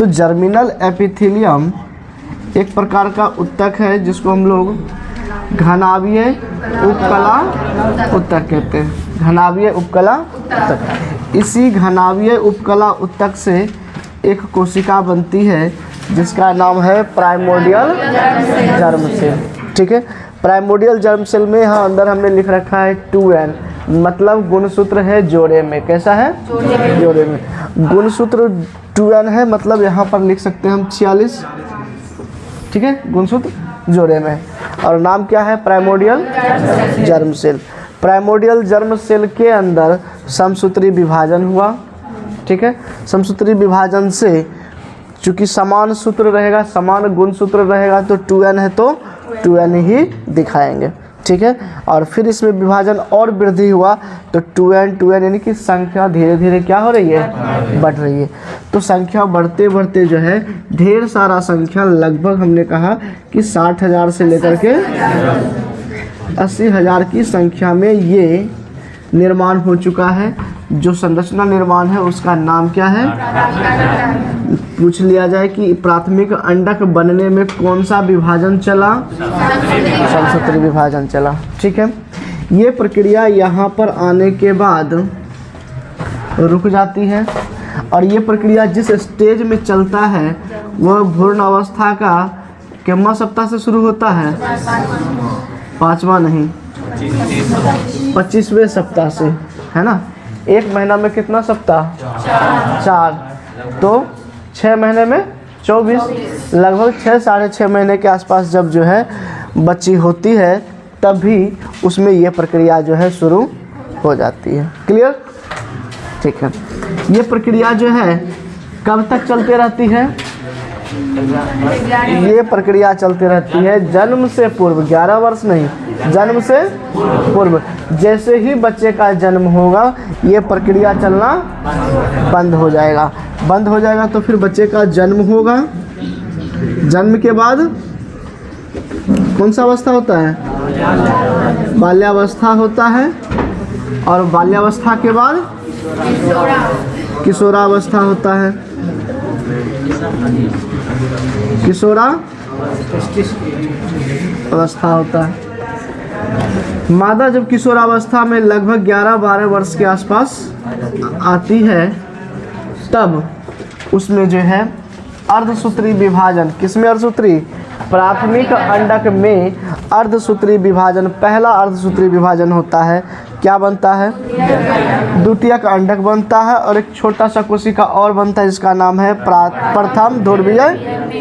तो germinal epithelium एक प्रकार का उत्तक है जिसको हम लोग घनाभीय उपकला उत्तक कहते हैं। घनाभीय उपकला उत्तक। इसी घनाभीय उपकला उत्तक से एक कोशिका बनती है जिसका नाम है प्राइमोर्डियल जर्म सेल। ठीक है, प्राइमोर्डियल जर्म सेल में यहाँ अंदर हमने लिख रखा है 2n, मतलब गुणसूत्र है जोड़े में। कैसा है? जोड़े में। गुणसूत्र 2n है, मतलब यहाँ पर लिख सकते हैं हम 46। ठीक है, गुणसूत्र जोड़े में। और नाम क्या है? Primordial germ cell. Primordial germ cell के अंदर समसूत्री विभाजन हुआ। ठीक है, समसूत्री विभाजन से चूँकि समान सूत्र रहेगा, समान गुणसूत्र रहेगा, तो 2n है तो 2n ही दिखाएंगे। ठीक है, और फिर इसमें विभाजन और वृद्धि हुआ तो 2n यानी कि संख्या धीरे धीरे क्या हो रही है? बढ़ रही है। तो संख्या बढ़ते बढ़ते जो है ढेर सारा संख्या, लगभग हमने कहा कि 60,000 से लेकर के 80,000 की संख्या में ये निर्माण हो चुका है। जो संरचना निर्माण है उसका नाम क्या है? पूछ लिया जाए कि प्राथमिक अंडक बनने में कौन सा विभाजन चला? समसूत्री विभाजन चला। ठीक है, ये प्रक्रिया यहाँ पर आने के बाद रुक जाती है और ये प्रक्रिया जिस स्टेज में चलता है वह भ्रूण अवस्था का कितना सप्ताह से शुरू होता है? 5वां नहीं, 25वें सप्ताह से, है ना। एक महीना में कितना सप्ताह? 4। तो 6 महीने में 24, लगभग 6 साढ़े 6 महीने के आसपास जब जो है बच्ची होती है तब भी उसमें ये प्रक्रिया जो है शुरू हो जाती है। क्लियर? ठीक है, ये प्रक्रिया जो है कब तक चलती रहती है? ये प्रक्रिया चलती रहती है जन्म से पूर्व, 11 वर्ष नहीं, जन्म से पूर्व। जैसे ही बच्चे का जन्म होगा ये प्रक्रिया चलना बंद हो जाएगा। बंद हो जाएगा तो फिर बच्चे का जन्म होगा। जन्म के बाद कौन सा अवस्था होता है? बाल्यावस्था होता है। और बाल्यावस्था के बाद किशोरावस्था होता है। किशोरा अवस्था होता है। मादा जब किशोरावस्था में लगभग 11-12 वर्ष के आसपास आती है तब उसमें जो है अर्धसूत्री विभाजन, किसमें अर्धसूत्री? प्राथमिक अंडक में अर्धसूत्री विभाजन, पहला अर्धसूत्री विभाजन होता है। क्या बनता है? द्वितीयक अंडक बनता है और एक छोटा सा कोशिका और बनता है जिसका नाम है प्रथम ध्रुवीय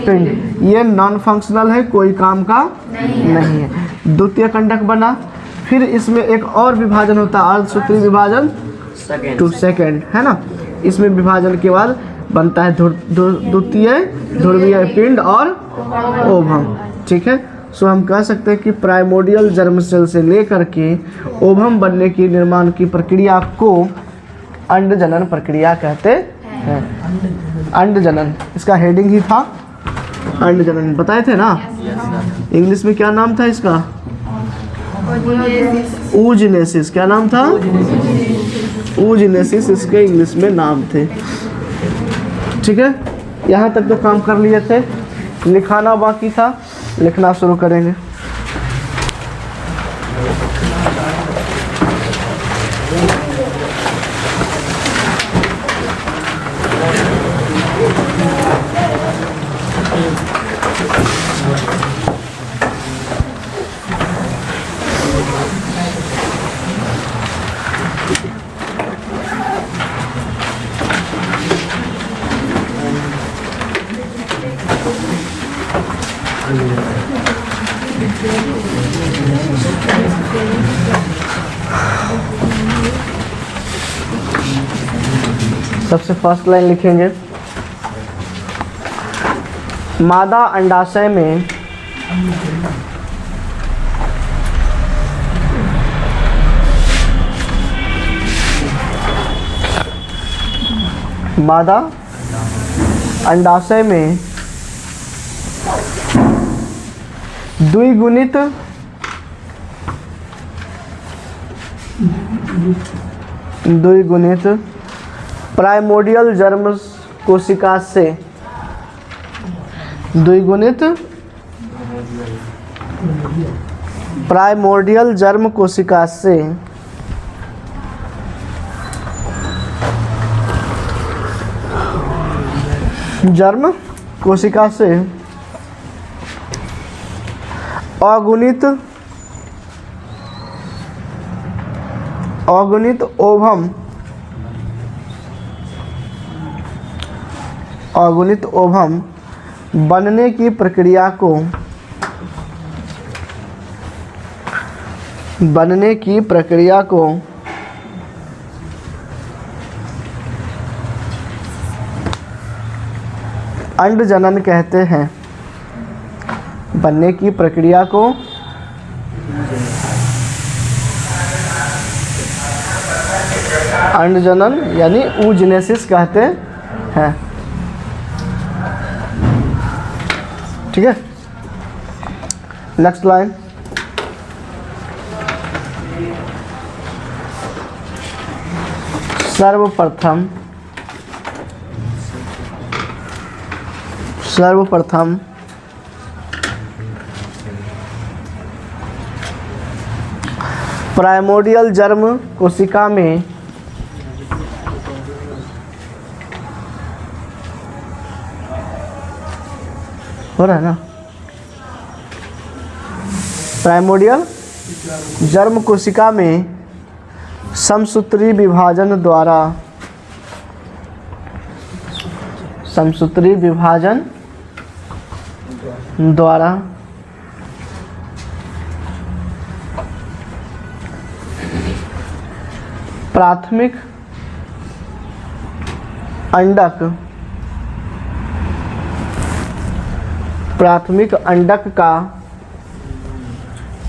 पिंड। ये नॉन फंक्शनल है, कोई काम का नहीं है। द्वितीयक अंडक बना, फिर इसमें एक और विभाजन होता है अर्धसूत्री विभाजन, 2 सेकेंड, है ना। इसमें विभाजन के बाद बनता है द्वितीय ध्रुवीय पिंड और ओवम। ठीक है, सो हम कह सकते हैं कि प्राइमोर्डियल जर्म सेल से लेकर के ओवम बनने की निर्माण की प्रक्रिया को अंडजनन प्रक्रिया कहते हैं। अंडजनन इसका हेडिंग ही था, अंडजनन बताए थे ना। इंग्लिश में क्या नाम था इसका? oogenesis। क्या नाम था? oogenesis इसके इंग्लिश में नाम थे। ठीक है, यहाँ तक तो काम कर लिए थे, लिखाना बाकी था, लिखना शुरू करेंगे। सबसे फर्स्ट लाइन लिखेंगे, मादा अंडाशय में मादा अंडाशय में द्विगुणित प्राइमोर्डियल जर्म कोशिका से द्विगुणित प्राइमोर्डियल जर्म कोशिका से जर्म कोशिका से अगुणित ओवम बनने की प्रक्रिया को अंड जनन कहते हैं। बनने की प्रक्रिया को अंड जनन यानी oogenesis कहते हैं। ठीक है, नेक्स्ट लाइन। सर्वप्रथम प्राइमोर्डियल जर्म कोशिका में हो रहा है ना, प्राइमोर्डियल जर्म कोशिका में समसूत्री विभाजन द्वारा प्राथमिक अंडक का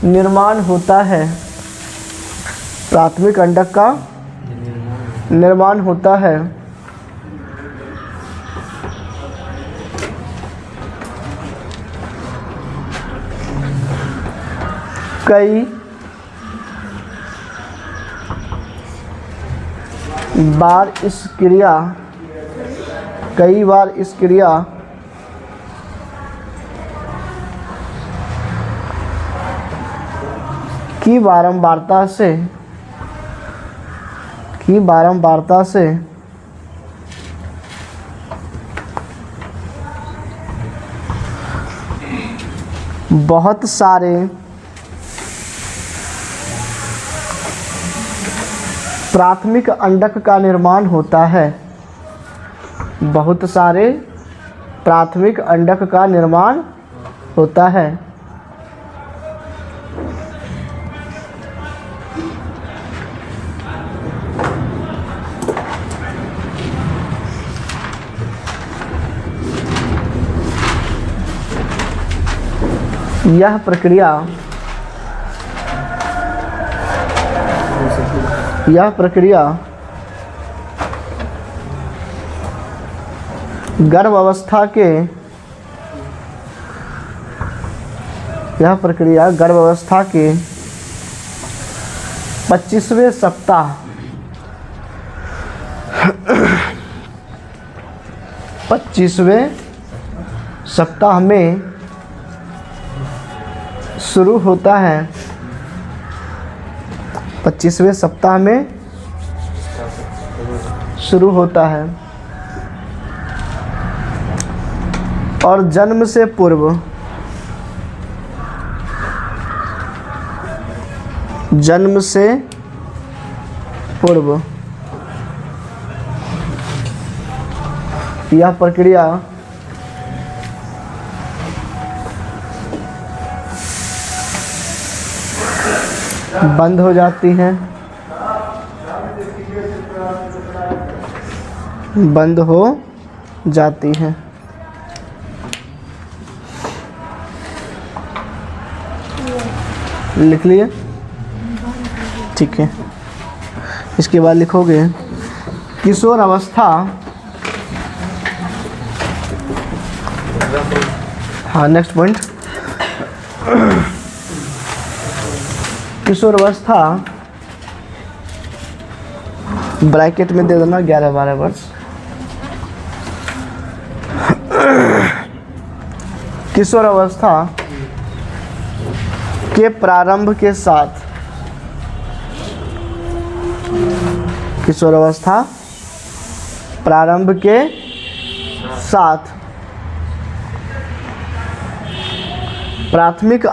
निर्माण होता है। प्राथमिक अंडक का निर्माण होता है। कई बार इस क्रिया की बारंबारता से बहुत सारे प्राथमिक अंडक का निर्माण होता है। बहुत सारे प्राथमिक अंडक का निर्माण होता है। यह प्रक्रिया गर्भावस्था के 25वें सप्ताह में शुरू होता है। 25वें सप्ताह में शुरू होता है और जन्म से पूर्व यह प्रक्रिया बंद हो जाती है। लिख लिए? ठीक है, इसके बाद लिखोगे किशोर अवस्था। हाँ, नेक्स्ट पॉइंट, किशोर अवस्था ब्रैकेट में दे देना 11-12 वर्ष। किशोरावस्था के प्रारंभ के साथ, किशोरावस्था प्रारंभ के साथ प्राथमिक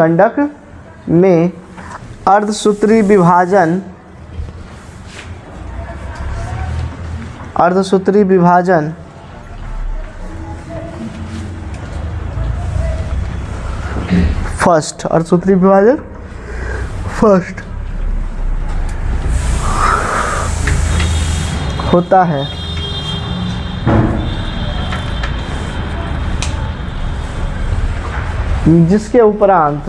अंडक में अर्धसूत्री विभाजन फर्स्ट, अर्धसूत्री विभाजन फर्स्ट होता है। जिसके उपरांत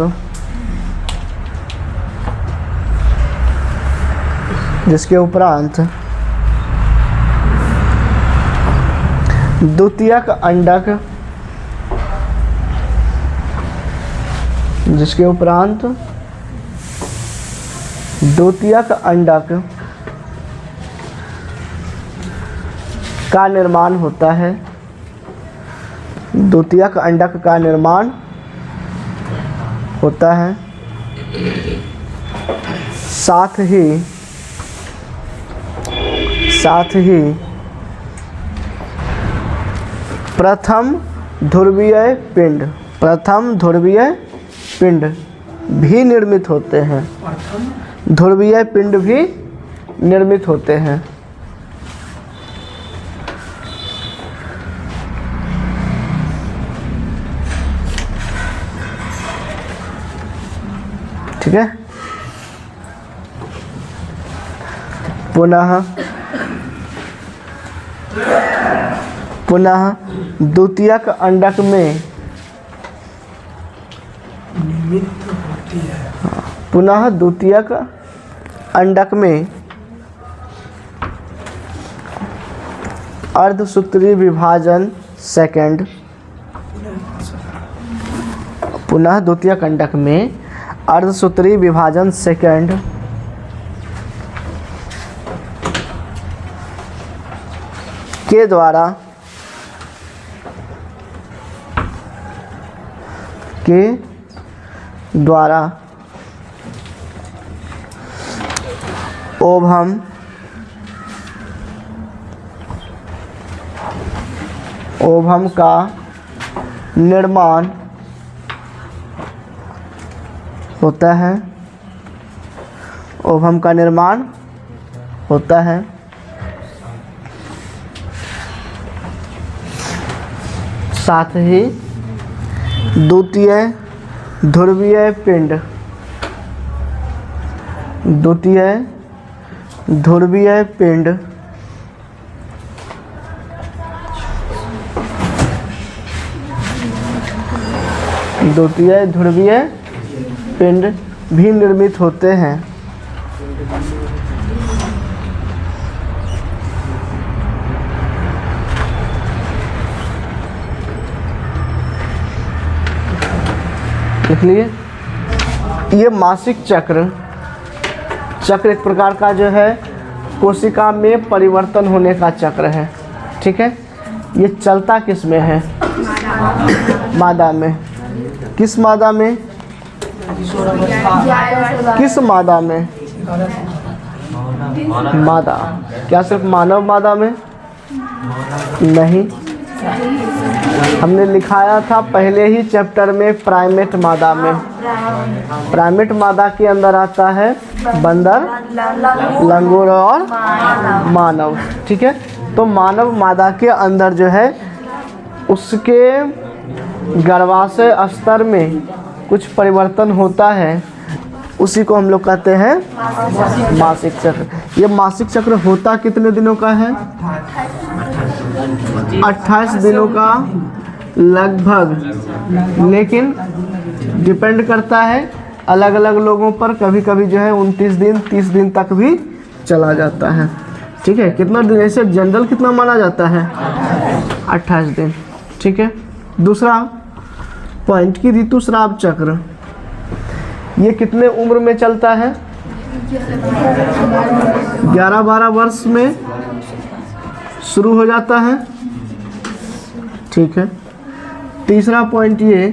द्वितीयक अंडक का निर्माण होता है। द्वितीयक अंडक का निर्माण होता है। साथ ही प्रथम ध्रुवीय पिंड भी निर्मित होते हैं। ध्रुवीय पिंड भी निर्मित होते हैं। ठीक है। पुनः द्वितीयक अंडक में अर्धसूत्री विभाजन सेकंड, पुनः द्वितीयक अंडक में अर्धसूत्री विभाजन सेकंड के द्वारा ओवम का निर्माण होता है। ओवम का निर्माण होता है। साथ ही द्वितीय ध्रुवीय पिंड भी निर्मित होते हैं। लिख लिए। ये मासिक चक्र एक प्रकार का जो है कोशिका में परिवर्तन होने का चक्र है। ठीक है। ये चलता किस में है? मादा में। किस मादा में? किस मादा में? मादा। क्या सिर्फ मानव मादा में? नहीं, हमने लिखाया था पहले ही चैप्टर में प्राइमेट मादा में। प्राइमेट मादा के अंदर आता है बंदर, लंगूर और मानव। ठीक है। तो मानव मादा के अंदर जो है उसके गर्भाशय स्तर में कुछ परिवर्तन होता है, उसी को हम लोग कहते हैं मासिक चक्र। ये मासिक चक्र होता कितने दिनों का है? 28 दिनों का लगभग, लेकिन डिपेंड करता है अलग अलग लोगों पर। कभी कभी जो है 29 दिन 30 दिन तक भी चला जाता है। ठीक है। कितना दिन ऐसे जनरल कितना माना जाता है? 28 दिन। ठीक है। दूसरा पॉइंट की ऋतुस्राव चक्र, ये कितने उम्र में चलता है? 11-12 वर्ष में शुरू हो जाता है। ठीक है। तीसरा पॉइंट ये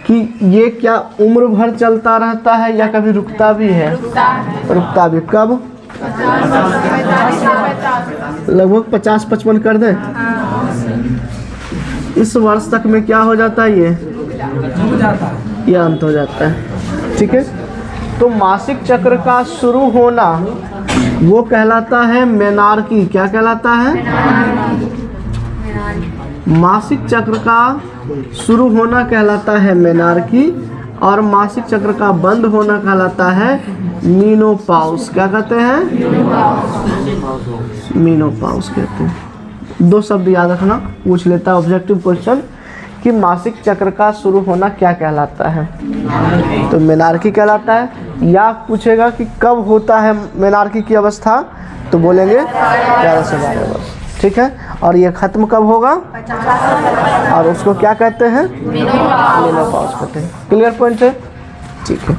कि ये क्या उम्र भर चलता रहता है या कभी रुकता भी है? रुकता भी। कब? लगभग 50-55 कर दें। इस वर्ष तक में क्या हो जाता है? ये अंत हो जाता है। ठीक है। तो मासिक चक्र का शुरू होना वो कहलाता है मेनार्की। क्या कहलाता है? मासिक चक्र का शुरू होना कहलाता है मेनार्की और मासिक चक्र का बंद होना कहलाता है मीनोपॉज। क्या कहते हैं? मीनोपॉज कहते हैं। 2 शब्द याद रखना, पूछ लेता है ऑब्जेक्टिव क्वेश्चन कि मासिक चक्र का शुरू होना क्या कहलाता है, तो मेनार्की कहलाता है। या पूछेगा कि कब होता है मेनार्की की अवस्था, तो बोलेंगे 11 से 12 वर्ष। ठीक है। और ये खत्म कब होगा? और उसको क्या कहते हैं? मेनोपॉज कहते हैं। क्लियर पॉइंट है? ठीक है।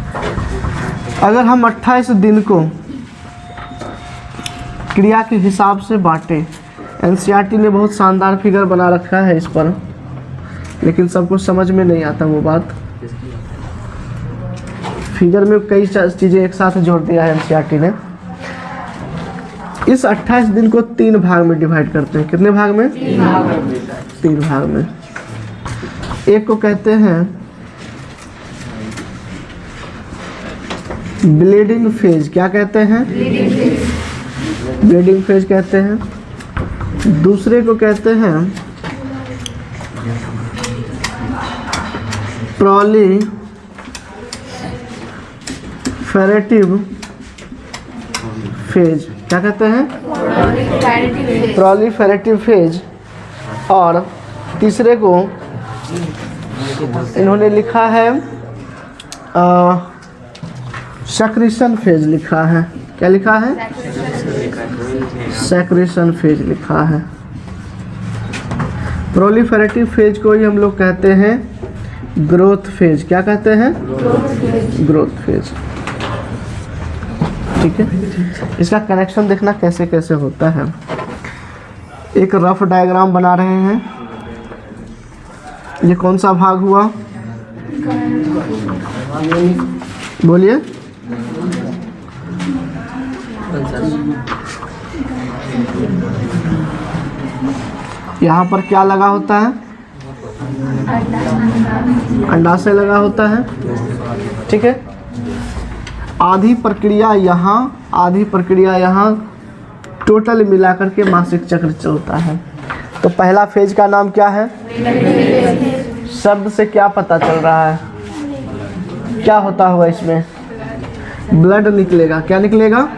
अगर हम 28 दिन को क्रिया के हिसाब से बांटे, एनसीईआरटी ने बहुत शानदार फिगर बना रखा है इस पर, लेकिन सबको समझ में नहीं आता वो बात। फिगर में कई चीज़ें एक साथ जोड़ दिया है एनसीईआरटी ने। इस 28 दिन को 3 भाग में डिवाइड करते हैं। कितने भाग में? 3 भाग में। एक को कहते हैं ब्लीडिंग फेज। क्या कहते हैं? ब्लीडिंग फेज कहते हैं। दूसरे को कहते हैं प्रोलिफेरेटिव फेज। क्या कहते हैं? Proliferative phase. और तीसरे को इन्होंने लिखा है सेक्रेशन फेज लिखा है। क्या लिखा है? सेक्रेशन फेज लिखा है। प्रोलिफेरेटिव फेज को ही हम लोग कहते हैं ग्रोथ फेज। क्या कहते हैं? Growth phase. ठीक है। इसका कनेक्शन देखना कैसे कैसे होता है। एक रफ डायग्राम बना रहे हैं। ये कौन सा भाग हुआ? बोलिए। यहाँ पर क्या लगा होता है? अंडाशय लगा होता है। ठीक है। आधी प्रक्रिया यहाँ, आधी प्रक्रिया यहाँ, टोटल मिलाकर के मासिक चक्र चलता है। तो पहला फेज का नाम क्या है? शब्द से क्या पता चल रहा है? क्या होता होगा इसमें? ब्लड निकलेगा। क्या निकलेगा?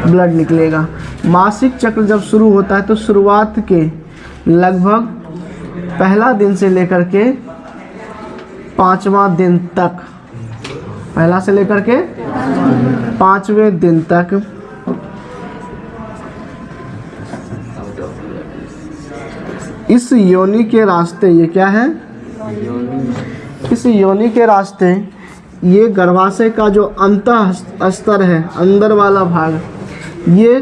ब्लड निकलेगा। मासिक चक्र जब शुरू होता है तो शुरुआत के लगभग पहला दिन से लेकर के 5वां दिन तक, पहला से लेकर के 5वें दिन तक इस योनि के रास्ते, ये क्या है? इस योनि के रास्ते ये गर्भाशय का जो अंतः स्तर है, अंदर वाला भाग, ये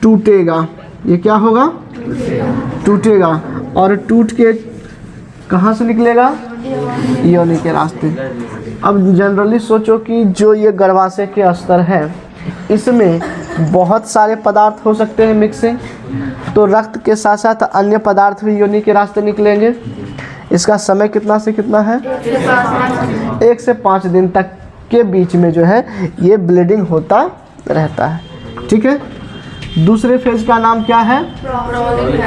टूटेगा। ये क्या होगा? टूटेगा। और टूट के कहाँ से निकलेगा? योनि के रास्ते। अब जनरली सोचो कि जो ये गर्भाशय के स्तर है, इसमें बहुत सारे पदार्थ हो सकते हैं मिक्सिंग, तो रक्त के साथ साथ अन्य पदार्थ भी योनि के रास्ते निकलेंगे। इसका समय कितना से कितना है? 1 से 5 दिन तक के बीच में जो है ये ब्लीडिंग होता रहता है। ठीक है। दूसरे फेज का नाम क्या है?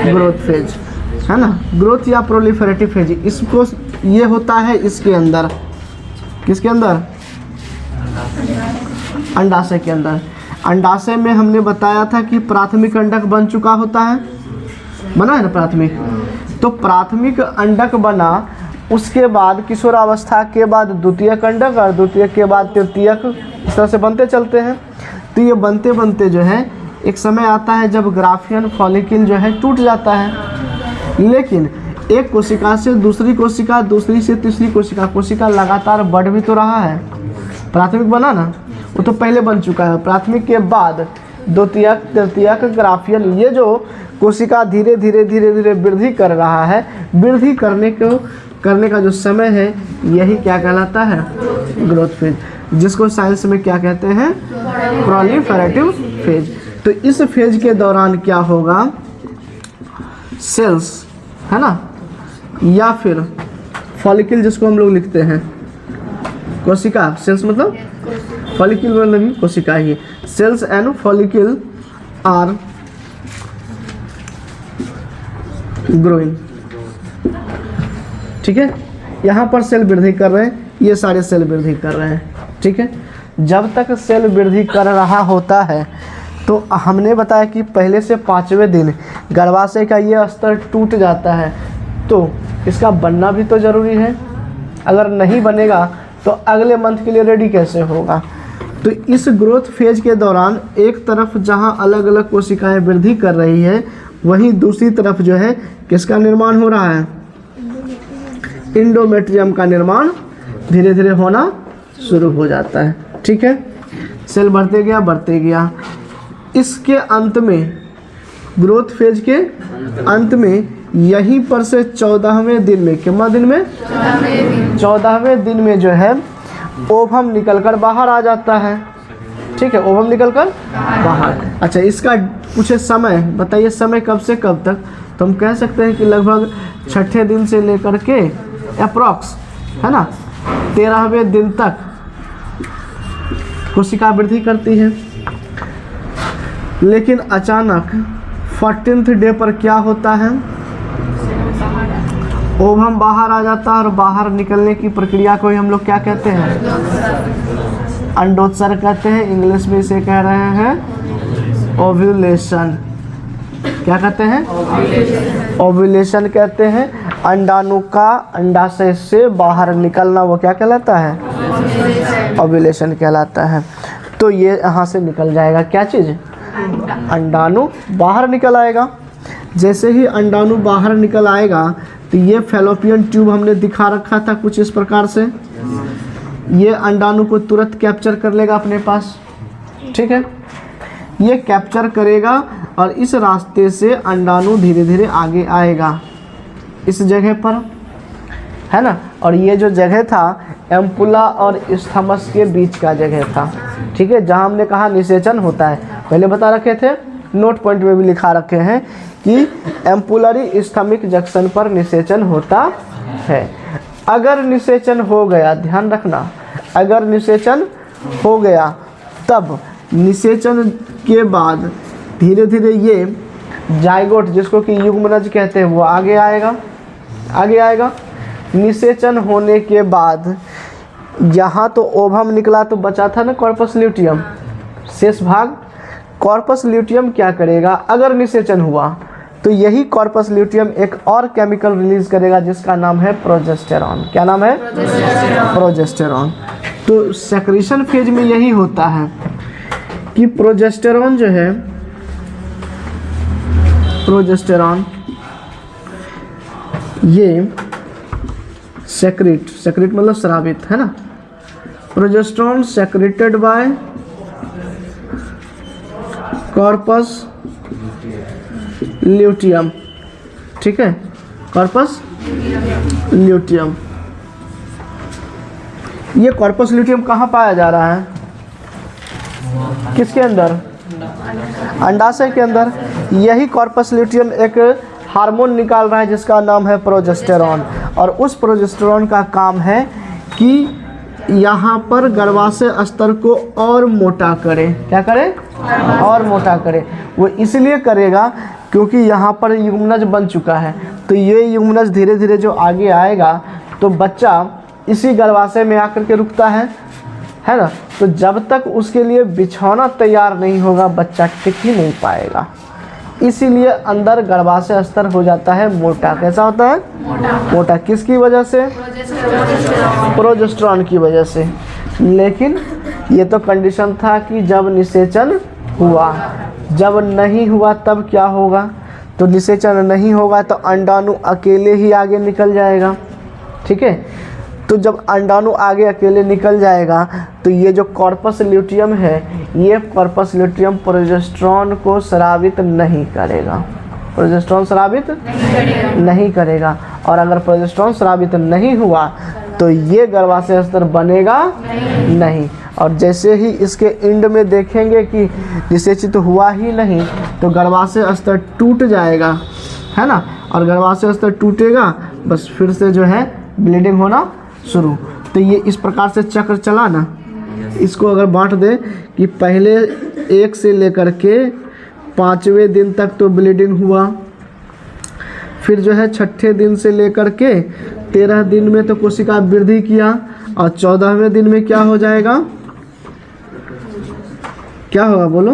ग्रोथ फेज, है ना? ग्रोथ या प्रोलिफेरेटिव फेज। इसको ये होता है इसके अंदर, किसके अंदर? अंडाशय के अंदर। अंडाशय में हमने बताया था कि प्राथमिक अंडक बन चुका होता है, बना है ना प्राथमिक। तो प्राथमिक अंडक बना, उसके बाद किशोरावस्था के बाद द्वितीयक अंडक और द्वितीयक के बाद तृतीयक, इस तरह से बनते चलते हैं। तो ये बनते बनते जो है एक समय आता है जब ग्राफियन फॉलिकल जो है टूट जाता है। लेकिन एक कोशिका से दूसरी कोशिका, दूसरी से तीसरी कोशिका, कोशिका लगातार बढ़ भी तो रहा है। प्राथमिक बना ना, वो तो पहले बन चुका है। प्राथमिक के बाद द्वितीयक, तृतीयक, ग्राफियन, ये जो कोशिका धीरे धीरे धीरे धीरे वृद्धि कर रहा है, वृद्धि करने का जो समय है यही क्या कहलाता है? ग्रोथ फेज, जिसको साइंस में क्या कहते हैं? Proliferative phase. तो इस फेज के दौरान क्या होगा? सेल्स, है ना, या फिर फॉलिकल जिसको हम लोग लिखते हैं, कोशिका, सेल्स मतलब फॉलिकल मतलब भी कोशिका ही, cells and follicle are growing. ठीक है, यहाँ पर सेल वृद्धि कर रहे हैं, ये सारे सेल वृद्धि कर रहे हैं। ठीक है, जब तक सेल वृद्धि कर रहा होता है तो हमने बताया कि पहले से 5वें दिन गर्भाशय का ये स्तर टूट जाता है, तो इसका बनना भी तो ज़रूरी है। अगर नहीं बनेगा तो अगले मंथ के लिए रेडी कैसे होगा? तो इस ग्रोथ फेज के दौरान एक तरफ जहाँ अलग अलग कोशिकाएं वृद्धि कर रही है, वहीं दूसरी तरफ जो है किसका निर्माण हो रहा है? इंडोमेट्रियम का निर्माण धीरे धीरे होना शुरू हो जाता है। ठीक है, सेल बढ़ते गया। इसके अंत में, ग्रोथ फेज के अंत में, यहीं पर से 14वें दिन में, कितना दिन में? 14वें दिन में जो है ओवम निकलकर बाहर आ जाता है। ठीक है, ओवम निकलकर बाहर। अच्छा, इसका कुछ समय बताइए, समय कब से कब तक? तो हम कह सकते हैं कि लगभग 6ठे दिन से लेकर के अप्रॉक्स, है ना, 13वें दिन तक कोशिका वृद्धि करती है। लेकिन अचानक 14th डे पर क्या होता है? ओवम बाहर आ जाता है, और बाहर निकलने की प्रक्रिया को ही हम लोग क्या कहते हैं? अंडोत्सर्ग कहते हैं। इंग्लिश में इसे कह रहे हैं ओव्यूलेशन। क्या कहते हैं? ओव्यूलेशन कहते हैं। अंडाणु का अंडाशय से बाहर निकलना वो क्या कहलाता है? ओव्यूलेशन कहलाता है। तो ये यहाँ से निकल जाएगा क्या चीज़? अंडाणु बाहर निकल आएगा। जैसे ही अंडाणु बाहर निकल आएगा तो ये फैलोपियन ट्यूब हमने दिखा रखा था कुछ इस प्रकार से, ये अंडाणु को तुरंत कैप्चर कर लेगा अपने पास। ठीक है, ये कैप्चर करेगा और इस रास्ते से अंडाणु धीरे धीरे आगे आएगा इस जगह पर, है ना। और ये जो जगह था एम्पुला और स्थमस के बीच का जगह था। ठीक है, जहाँ हमने कहा निषेचन होता है, पहले बता रखे थे, नोट पॉइंट में भी लिखा रखे हैं कि एम्पुलरी स्थमिक जंक्शन पर निषेचन होता है। अगर निषेचन हो गया, ध्यान रखना, अगर निषेचन हो गया तब निषेचन के बाद धीरे धीरे ये जाइगोट, जिसको कि युग्मनज कहते हैं, वो आगे आएगा। निषेचन होने के बाद यहाँ तो ओवम निकला तो बचा था ना कॉर्पस ल्यूटियम, शेष भाग। कॉर्पस ल्यूटियम क्या करेगा? अगर निषेचन हुआ तो यही कॉर्पस ल्यूटियम एक और केमिकल रिलीज करेगा जिसका नाम है प्रोजेस्टेरॉन। क्या नाम है? प्रोजेस्टेरॉन। तो सेक्रेशन फेज में यही होता है कि प्रोजेस्टेरॉन जो है, प्रोजेस्टेरॉन ये सेक्रेट मतलब स्रावित, है ना। Progesterone secreted bye corpus luteum. ठीक है, कॉर्पस ल्यूटियम। ये कॉर्पस ल्यूटियम कहाँ पाया जा रहा है? किसके अंदर? अंडाशय के अंदर। यही कॉर्पस ल्यूटियम एक हार्मोन निकाल रहा है जिसका नाम है प्रोजेस्टेरॉन, और उस प्रोजेस्टेरॉन का काम है कि यहाँ पर गर्भाशय स्तर को और मोटा करे। क्या करे? और मोटा करे। वो इसलिए करेगा क्योंकि यहाँ पर युग्मनज बन चुका है, तो ये युग्मनज धीरे धीरे जो आगे आएगा तो बच्चा इसी गर्भाशय में आकर के रुकता है ना। तो जब तक उसके लिए बिछौना तैयार नहीं होगा बच्चा टिक ही नहीं पाएगा। इसीलिए अंदर गर्भाशय स्तर हो जाता है मोटा। कैसा होता है? मोटा। किसकी वजह से? प्रोजेस्टेरॉन की वजह से। लेकिन ये तो कंडीशन था कि जब निषेचन हुआ, जब नहीं हुआ तब क्या होगा? तो निषेचन नहीं होगा तो अंडाणु अकेले ही आगे निकल जाएगा। ठीक है, तो जब अंडाणु आगे अकेले निकल जाएगा तो ये जो कॉर्पस ल्यूटियम है, ये कॉर्पस ल्यूटियम प्रोजेस्टेरॉन को स्रावित नहीं करेगा, प्रोजेस्टेरॉन स्रावित नहीं करेगा। और अगर प्रोजेस्टेरॉन स्रावित नहीं हुआ तो ये गर्भाशय स्तर बनेगा नहीं। और जैसे ही इसके एंड में देखेंगे कि निषेचित हुआ ही नहीं तो गर्भाशय स्तर टूट जाएगा, है ना। और गर्भाशय स्तर टूटेगा बस फिर से जो है ब्लीडिंग होना शुरू। तो ये इस प्रकार से चक्र चला ना। इसको अगर बांट दे कि पहले 1 से लेकर के 5वें दिन तक तो ब्लीडिंग हुआ, फिर जो है 6ठे दिन से लेकर के 13 दिन में तो कोशिका वृद्धि किया, और 14वें दिन में क्या हो जाएगा, क्या होगा बोलो,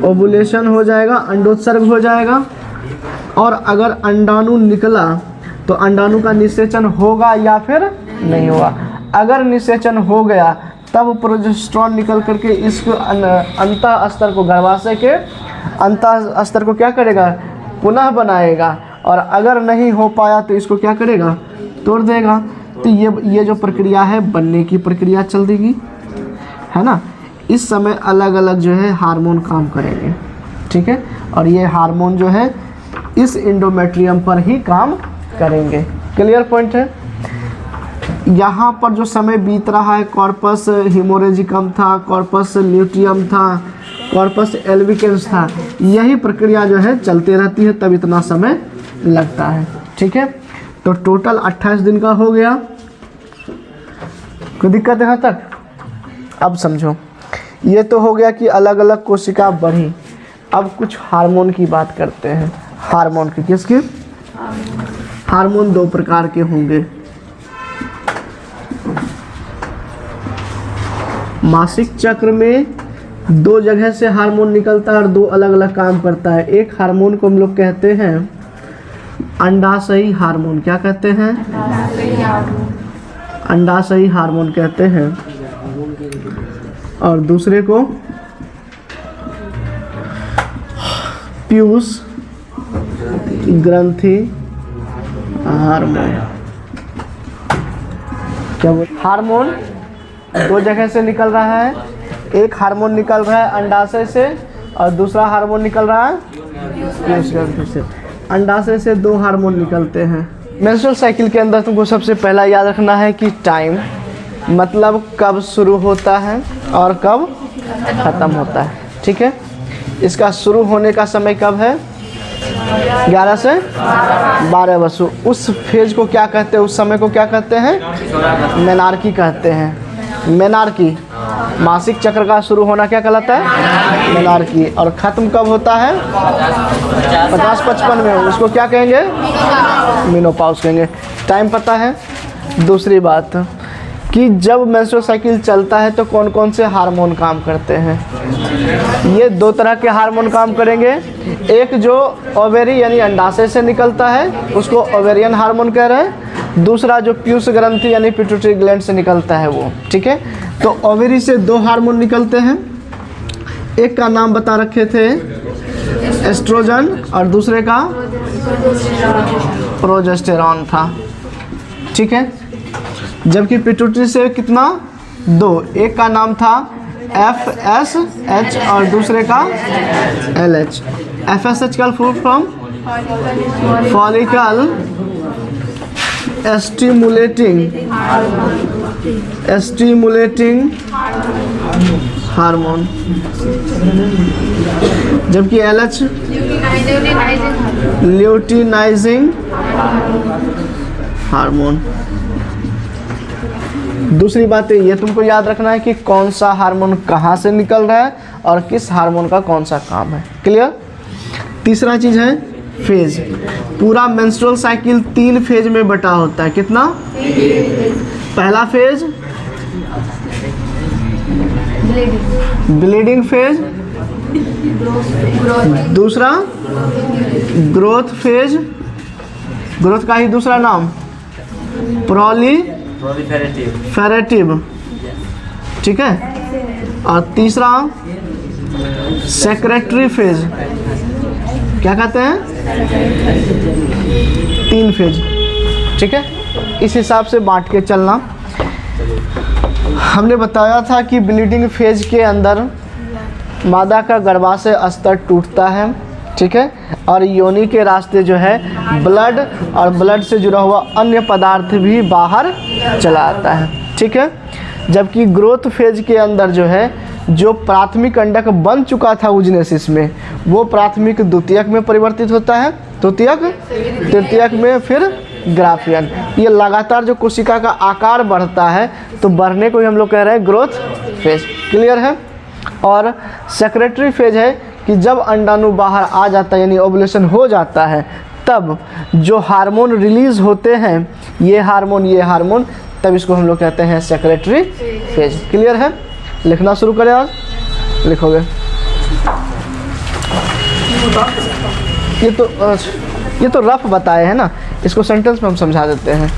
ओवुलेशन हो जाएगा, अंडोत्सर्ग हो जाएगा। और अगर अंडाणु निकला तो अंडाणु का निषेचन होगा या फिर नहीं होगा। अगर निषेचन हो गया तब प्रोजेस्टेरॉन निकल करके इस अंतः स्तर को, गर्भाशय के अंतः स्तर को क्या करेगा, पुनः बनाएगा। और अगर नहीं हो पाया तो इसको क्या करेगा, तोड़ देगा। तो ये जो प्रक्रिया है बनने की प्रक्रिया चल देगी, है ना। इस समय अलग अलग जो है हार्मोन काम करेंगे, ठीक है। और ये हार्मोन जो है इस एंडोमेट्रियम पर ही काम करेंगे। क्लियर पॉइंट है। यहाँ पर जो समय बीत रहा है, कॉर्पस हिमोरेजिकम था, कॉर्पस ल्यूटियम था, कॉर्पस एल्बिकेंस था, यही प्रक्रिया जो है चलते रहती है, तब इतना समय लगता है, ठीक है। तो टोटल 28 दिन का हो गया। कोई दिक्कत है यहाँ तक? अब समझो, ये तो हो गया कि अलग अलग कोशिका बढ़ी। अब कुछ हार्मोन की बात करते हैं। हार्मोन की, किसकी? हार्मोन 2 प्रकार के होंगे। मासिक चक्र में 2 जगह से हार्मोन निकलता है और 2 अलग अलग काम करता है। एक हार्मोन को हम लोग कहते हैं अंडाशयी हार्मोन। क्या कहते हैं? अंडाशयी हार्मोन कहते हैं। और दूसरे को पीयूष ग्रंथि हार्मोन। क्या बोल? हार्मोन 2 जगह से निकल रहा है। एक हार्मोन निकल रहा है अंडाशय से और दूसरा हार्मोन निकल रहा है पीयूष ग्रंथि से। अंडाशय से 2 हार्मोन निकलते हैं। मेंस्ट्रुअल साइकिल के अंदर तुमको सबसे पहला याद रखना है कि टाइम, मतलब कब शुरू होता है और कब ख़त्म होता है, ठीक है। इसका शुरू होने का समय कब है? 11 से 12 वर्ष। उस फेज को क्या कहते हैं, उस समय को क्या कहते हैं? मेनार्की कहते हैं। मेनार्की, मासिक चक्र का शुरू होना क्या कहलाता है? मेनार्की। और ख़त्म कब होता है? 50-55 में, उसको क्या कहेंगे? मेनोपॉज कहेंगे। टाइम पता है। दूसरी बात कि जब मेंस्ट्रुअल साइकिल चलता है तो कौन कौन से हार्मोन काम करते हैं? ये 2 तरह के हार्मोन काम करेंगे। एक जो ओवेरी यानी अंडाशय से निकलता है उसको ओवेरियन हार्मोन कह रहे हैं। दूसरा जो पीयूष ग्रंथि यानी पिट्यूटरी ग्लैंड से निकलता है वो, ठीक है। तो ओवेरी से 2 हार्मोन निकलते हैं। एक का नाम बता रखे थे एस्ट्रोजन और दूसरे का प्रोजेस्टेरॉन था, ठीक है। जबकि पिट्यूटरी से कितना? 2। एक का नाम था FSH और दूसरे का LH। FSH का full form follicle stimulating hormone, जबकि LH ल्यूटिनाइजिंग हार्मोन। दूसरी बात ये तुमको याद रखना है कि कौन सा हार्मोन कहाँ से निकल रहा है और किस हार्मोन का कौन सा काम है। क्लियर? तीसरा चीज़ है फेज। पूरा मेंस्ट्रुअल साइकिल 3 फेज में बटा होता है। कितना? पहला फेज ब्लीडिंग फेज, दूसरा ग्रोथ फेज, ग्रोथ का ही दूसरा नाम प्रोलिफेरेटिव, ठीक है। और तीसरा सेक्रेटरी फेज। क्या कहते हैं? 3 फेज, ठीक है। इस हिसाब से बांट के चलना। हमने बताया था कि ब्लीडिंग फेज के अंदर मादा का गर्भाशय स्तर टूटता है, ठीक है, और योनि के रास्ते जो है ब्लड और ब्लड से जुड़ा हुआ अन्य पदार्थ भी बाहर चला आता है, ठीक है। जबकि ग्रोथ फेज के अंदर जो है जो प्राथमिक अंडक बन चुका था ऊजनेसिस में, वो प्राथमिक द्वितीयक में परिवर्तित होता है, द्वितीयक तृतीयक में, फिर ग्राफियन। ये लगातार जो कोशिका का आकार बढ़ता है तो बढ़ने को ही हम लोग कह रहे हैं ग्रोथ फेज। क्लियर है। और सेक्रेटरी फेज है कि जब अंडाणु बाहर आ जाता है यानी ओवुलेशन हो जाता है, तब जो हार्मोन रिलीज होते हैं, ये हार्मोन, तब इसको हम लोग कहते हैं सेक्रेटरी फेज। क्लियर है। लिखना शुरू करें। आज लिखोगे। ये तो रफ बताए हैं ना, इसको सेंटेंस में हम समझा देते हैं।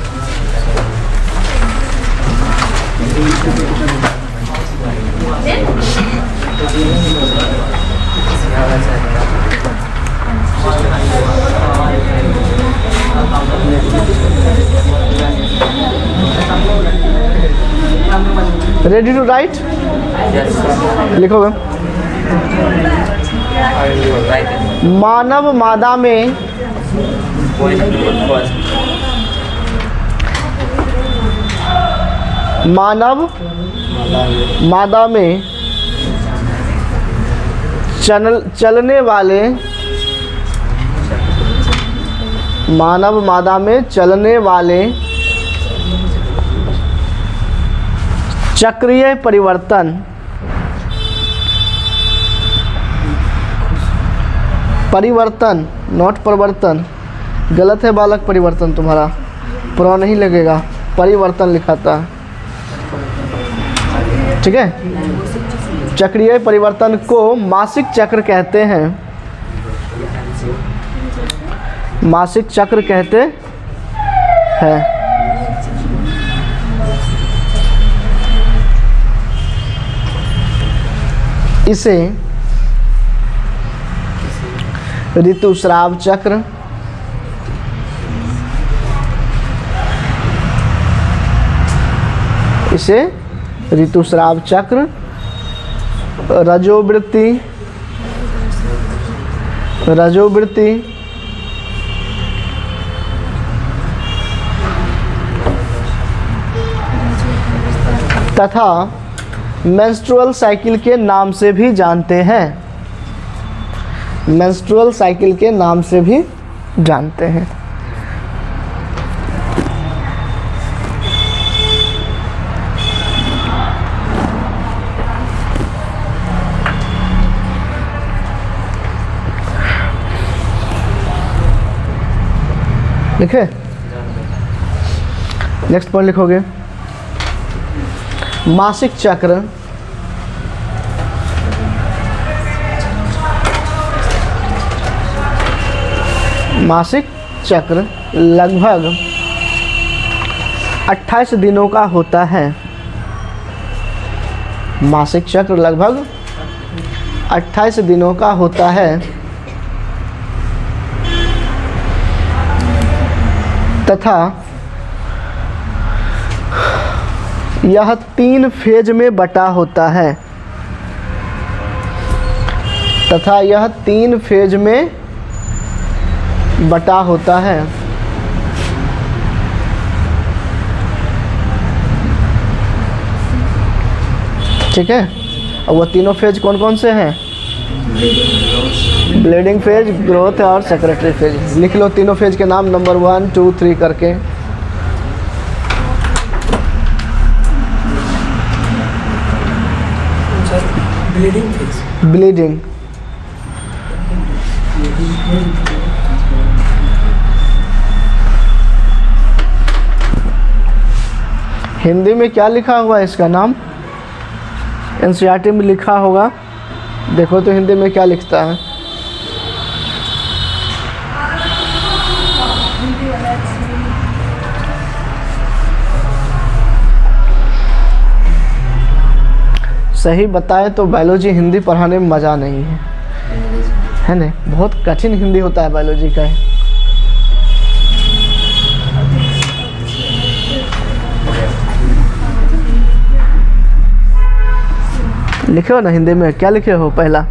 Ready to write? लिखोगे। मानव मादा में चलने वाले चक्रीय परिवर्तन नॉट प्रवर्तन, गलत है बालक, परिवर्तन तुम्हारा प्रो नहीं लगेगा, परिवर्तन लिखाता है, ठीक है। चक्रीय परिवर्तन को मासिक चक्र कहते हैं, मासिक चक्र कहते हैं। इसे ऋतुस्राव चक्र, रजोवृत्ति तथा मेंस्ट्रुअल साइकिल के नाम से भी जानते हैं, मेंस्ट्रुअल साइकिल के नाम से भी जानते हैं। लिखे। नेक्स्ट पॉइंट लिखोगे। मासिक चक्र लगभग 28 दिनों का होता है। मासिक चक्र लगभग 28 दिनों का होता है तथा यह 3 फेज में बटा होता है, ठीक है। और वो तीनों फेज कौन कौन से हैं? ब्लीडिंग फेज, ग्रोथ और सेक्रेटरी फेज। लिख लो तीनों फेज के नाम नंबर 1, 2, 3 करके। ब्लीडिंग हिंदी में क्या लिखा हुआ है इसका नाम? एनसीईआरटी में लिखा होगा, देखो तो हिंदी में क्या लिखता है। सही बताए तो बायोलॉजी हिंदी पढ़ाने में मज़ा नहीं है ना, बहुत कठिन हिंदी होता है बायोलॉजी का। लिखे हो ना हिंदी में, क्या लिखे हो पहला?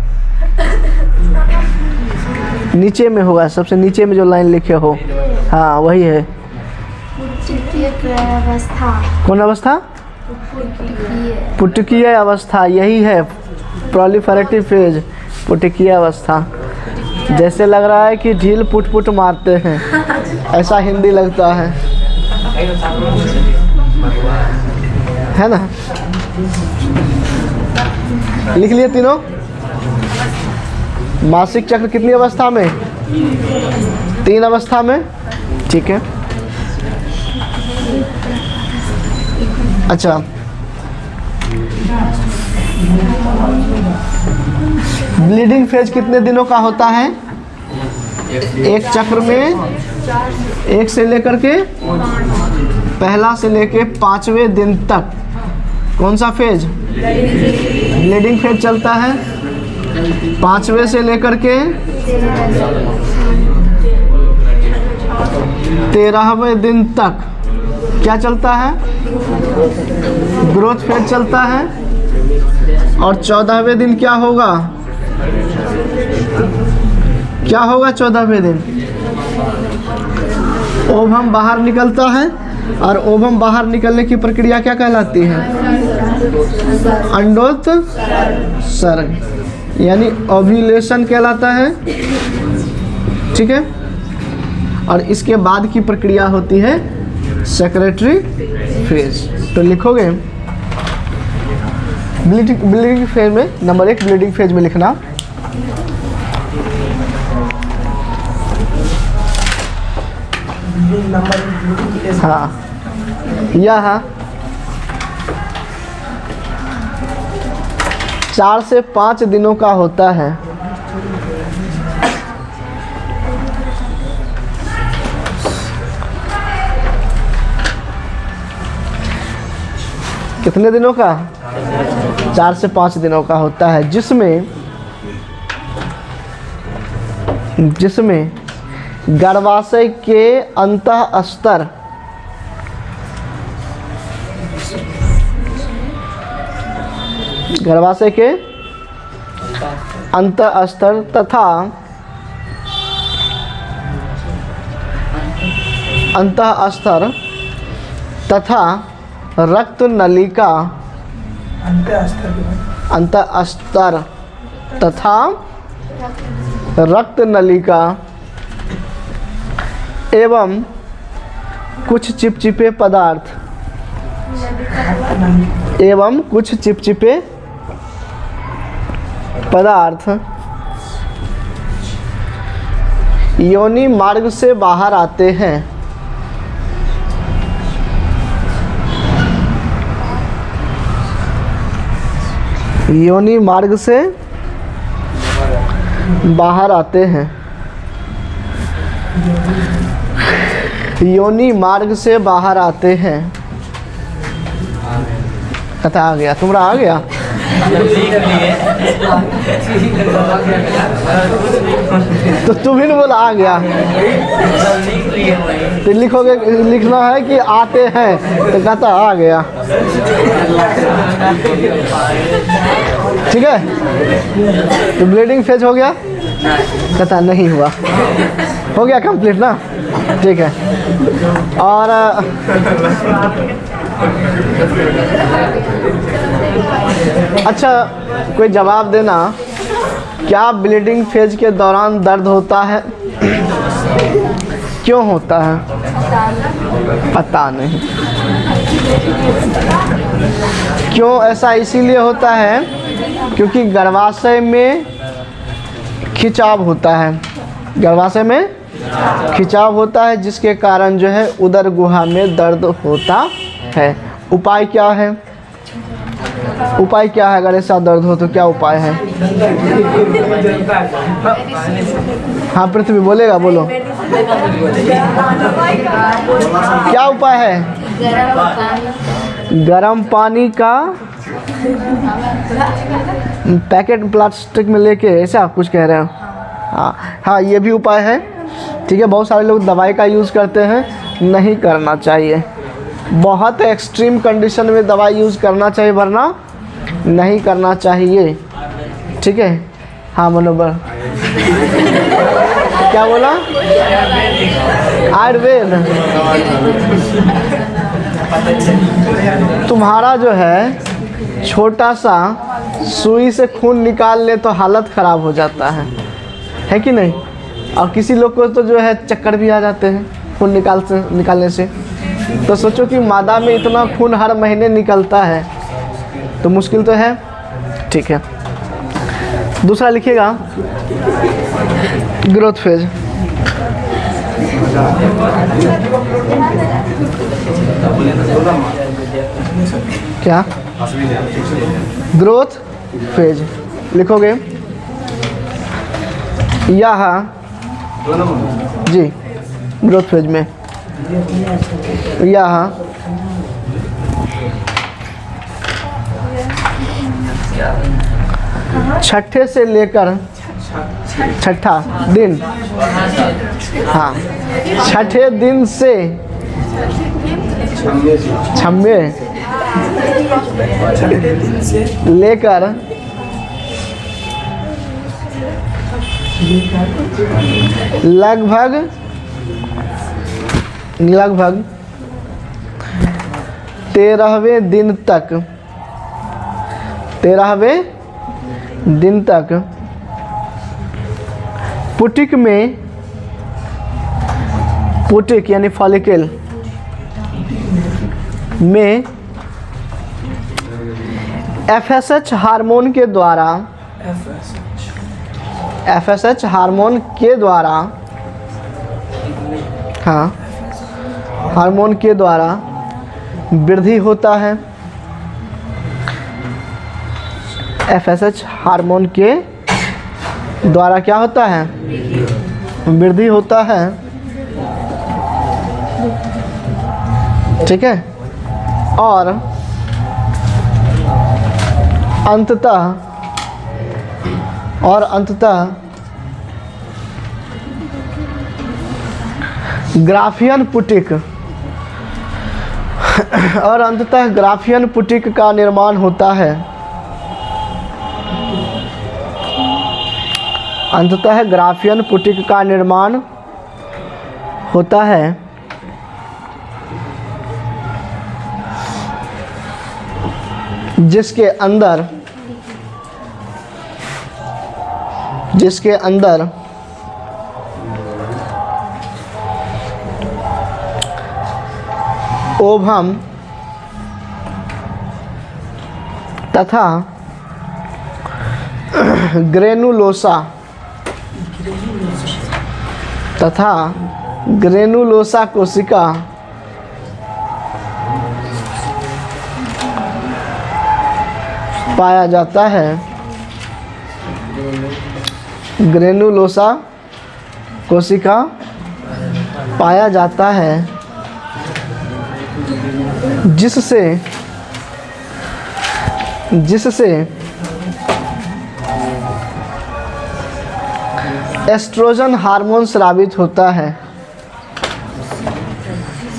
नीचे में होगा, सबसे नीचे में जो लाइन लिखे हो, हाँ वही है। कौन अवस्था? पुटकीय अवस्था, यही है प्रोलिफरेटिव फेज, पुटकीय अवस्था। जैसे लग रहा है कि ढील पुट पुट मारते हैं, ऐसा हिंदी लगता है ना? लिख लिए तीनों? मासिक चक्र कितनी अवस्था में? 3 अवस्था में, ठीक है। अच्छा, ब्लीडिंग फेज कितने दिनों का होता है? एक चक्र में 1 से लेकर के पहला से लेके 5वें दिन तक कौन सा फेज? ब्लीडिंग फेज चलता है। 5वें से लेकर के 13वें दिन तक क्या चलता है? ग्रोथ फेज चलता है। और 14वें दिन क्या होगा? क्या होगा 14वें दिन? ओवम बाहर निकलता है, और ओवम बाहर निकलने की प्रक्रिया क्या कहलाती है? अंडोत्सर्ग, यानी ओव्यूलेशन कहलाता है, ठीक है। और इसके बाद की प्रक्रिया होती है सेक्रेटरी फेज। तो लिखोगे ब्लीडिंग फेज में, नंबर 1 ब्लीडिंग फेज में लिखना हाँ, यह 4 से 5 दिनों का होता है। कितने दिनों का? 4 से 5 दिनों का होता है, जिसमें गर्भाशय के अंतःस्तर तथा रक्त नलिका अंतःस्तर तथा रक्त नलिका एवं कुछ चिपचिपे पदार्थ योनि मार्ग से बाहर आते हैं। योनि मार्ग से बाहर आते हैं। योनि मार्ग से बाहर आते हैं। कथा आ गया, तुम्हारा आ गया? तो तुम ही बोला आ गया, तो लिखोगे, लिखना है कि आते हैं, तो कहता आ गया, ठीक है। तो ब्लीडिंग फेज हो गया, कहता नहीं हुआ, हो गया कंप्लीट ना, ठीक है। और अच्छा, कोई जवाब देना, क्या ब्लीडिंग फेज के दौरान दर्द होता है? क्यों होता है? पता नहीं क्यों ऐसा इसीलिए होता है क्योंकि गर्भाशय में खिंचाव होता है, गर्भाशय में खिंचाव होता है, जिसके कारण जो है उदर गुहा में दर्द होता है। उपाय क्या है? उपाय क्या है? अगर ऐसा दर्द हो तो क्या उपाय है? हाँ पृथ्वी बोलेगा, बोलो क्या उपाय है? गर्म पानी का पैकेट प्लास्टिक में लेके, ऐसा कुछ कह रहे हो? हाँ ये भी उपाय है, ठीक है। बहुत सारे लोग दवाई का यूज़ करते हैं, नहीं करना चाहिए। बहुत एक्सट्रीम कंडीशन में दवाई यूज़ करना चाहिए, वरना नहीं करना चाहिए। ठीक है, हाँ मनोबर क्या बोला? आयुर्वेद। तुम्हारा जो है छोटा सा सुई से खून निकाल ले तो हालत ख़राब हो जाता है कि नहीं? और किसी लोग को तो जो है चक्कर भी आ जाते हैं खून निकालने से। तो सोचो कि मादा में इतना खून हर महीने निकलता है तो मुश्किल तो है। ठीक है, दूसरा लिखिएगा ग्रोथ फेज। क्या ग्रोथ फेज लिखोगे? यह जी ग्रोथ फेज में यह छठे से लेकर छठा दिन, हाँ छठे दिन से छठे लेकर लगभग 13वें दिन तक पुटिक यानी फॉलिकल में FSH हार्मोन के द्वारा हाँ हार्मोन के द्वारा वृद्धि होता है। FSH हार्मोन के द्वारा क्या होता है? वृद्धि होता है। ठीक है, और अंततः ग्राफियन पुटिक का निर्माण होता है। अंततः ग्राफियन पुटिक का निर्माण होता है जिसके अंदर ओवम तथा ग्रेनुलोसा कोशिका पाया जाता है। ग्रेनुलोसा कोशिका पाया जाता है जिससे एस्ट्रोजन हार्मोन स्रावित होता है।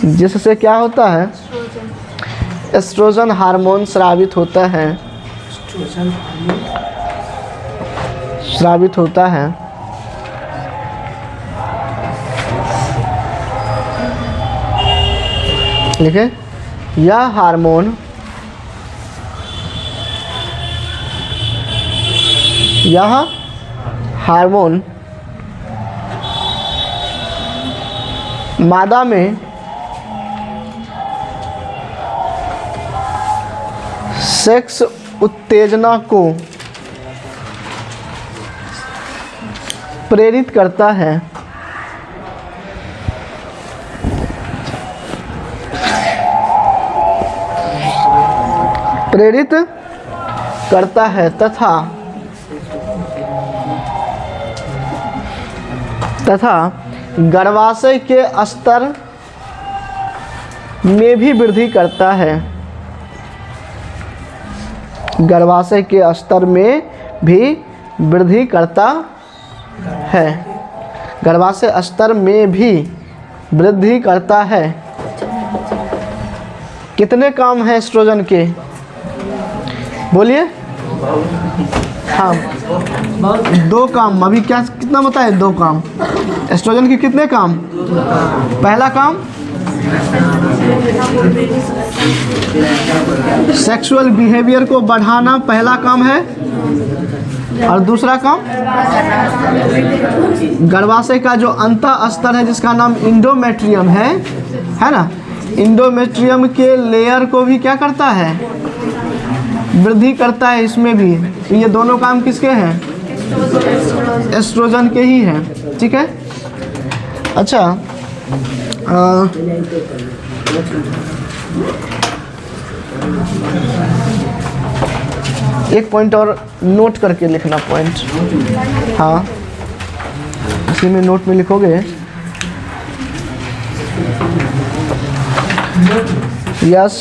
जिससे क्या होता है? एस्ट्रोजन हार्मोन स्रावित होता है। लिखे? यह हार्मोन मादा में सेक्स उत्तेजना को प्रेरित करता है। तथा गर्भाशय के स्तर में भी वृद्धि करता है। गर्भाशय के स्तर में भी वृद्धि करता है। गर्भाशय स्तर में भी वृद्धि करता है। कितने काम हैं एस्ट्रोजन के? बोलिए। हाँ, 2 काम। अभी क्या कितना बताए? 2 काम। एस्ट्रोजन के कितने काम? पहला काम सेक्सुअल बिहेवियर को बढ़ाना, पहला काम है। और दूसरा काम गर्भाशय का जो अंतः स्तर है जिसका नाम इंडोमेट्रियम है ना, इंडोमेट्रियम के लेयर को भी क्या करता है? वृद्धि करता है इसमें भी। तो ये दोनों काम किसके हैं? एस्ट्रोजन के ही हैं। ठीक है। अच्छा, एक पॉइंट और नोट करके लिखना पॉइंट। हाँ, इसी में नोट में लिखोगे। यस,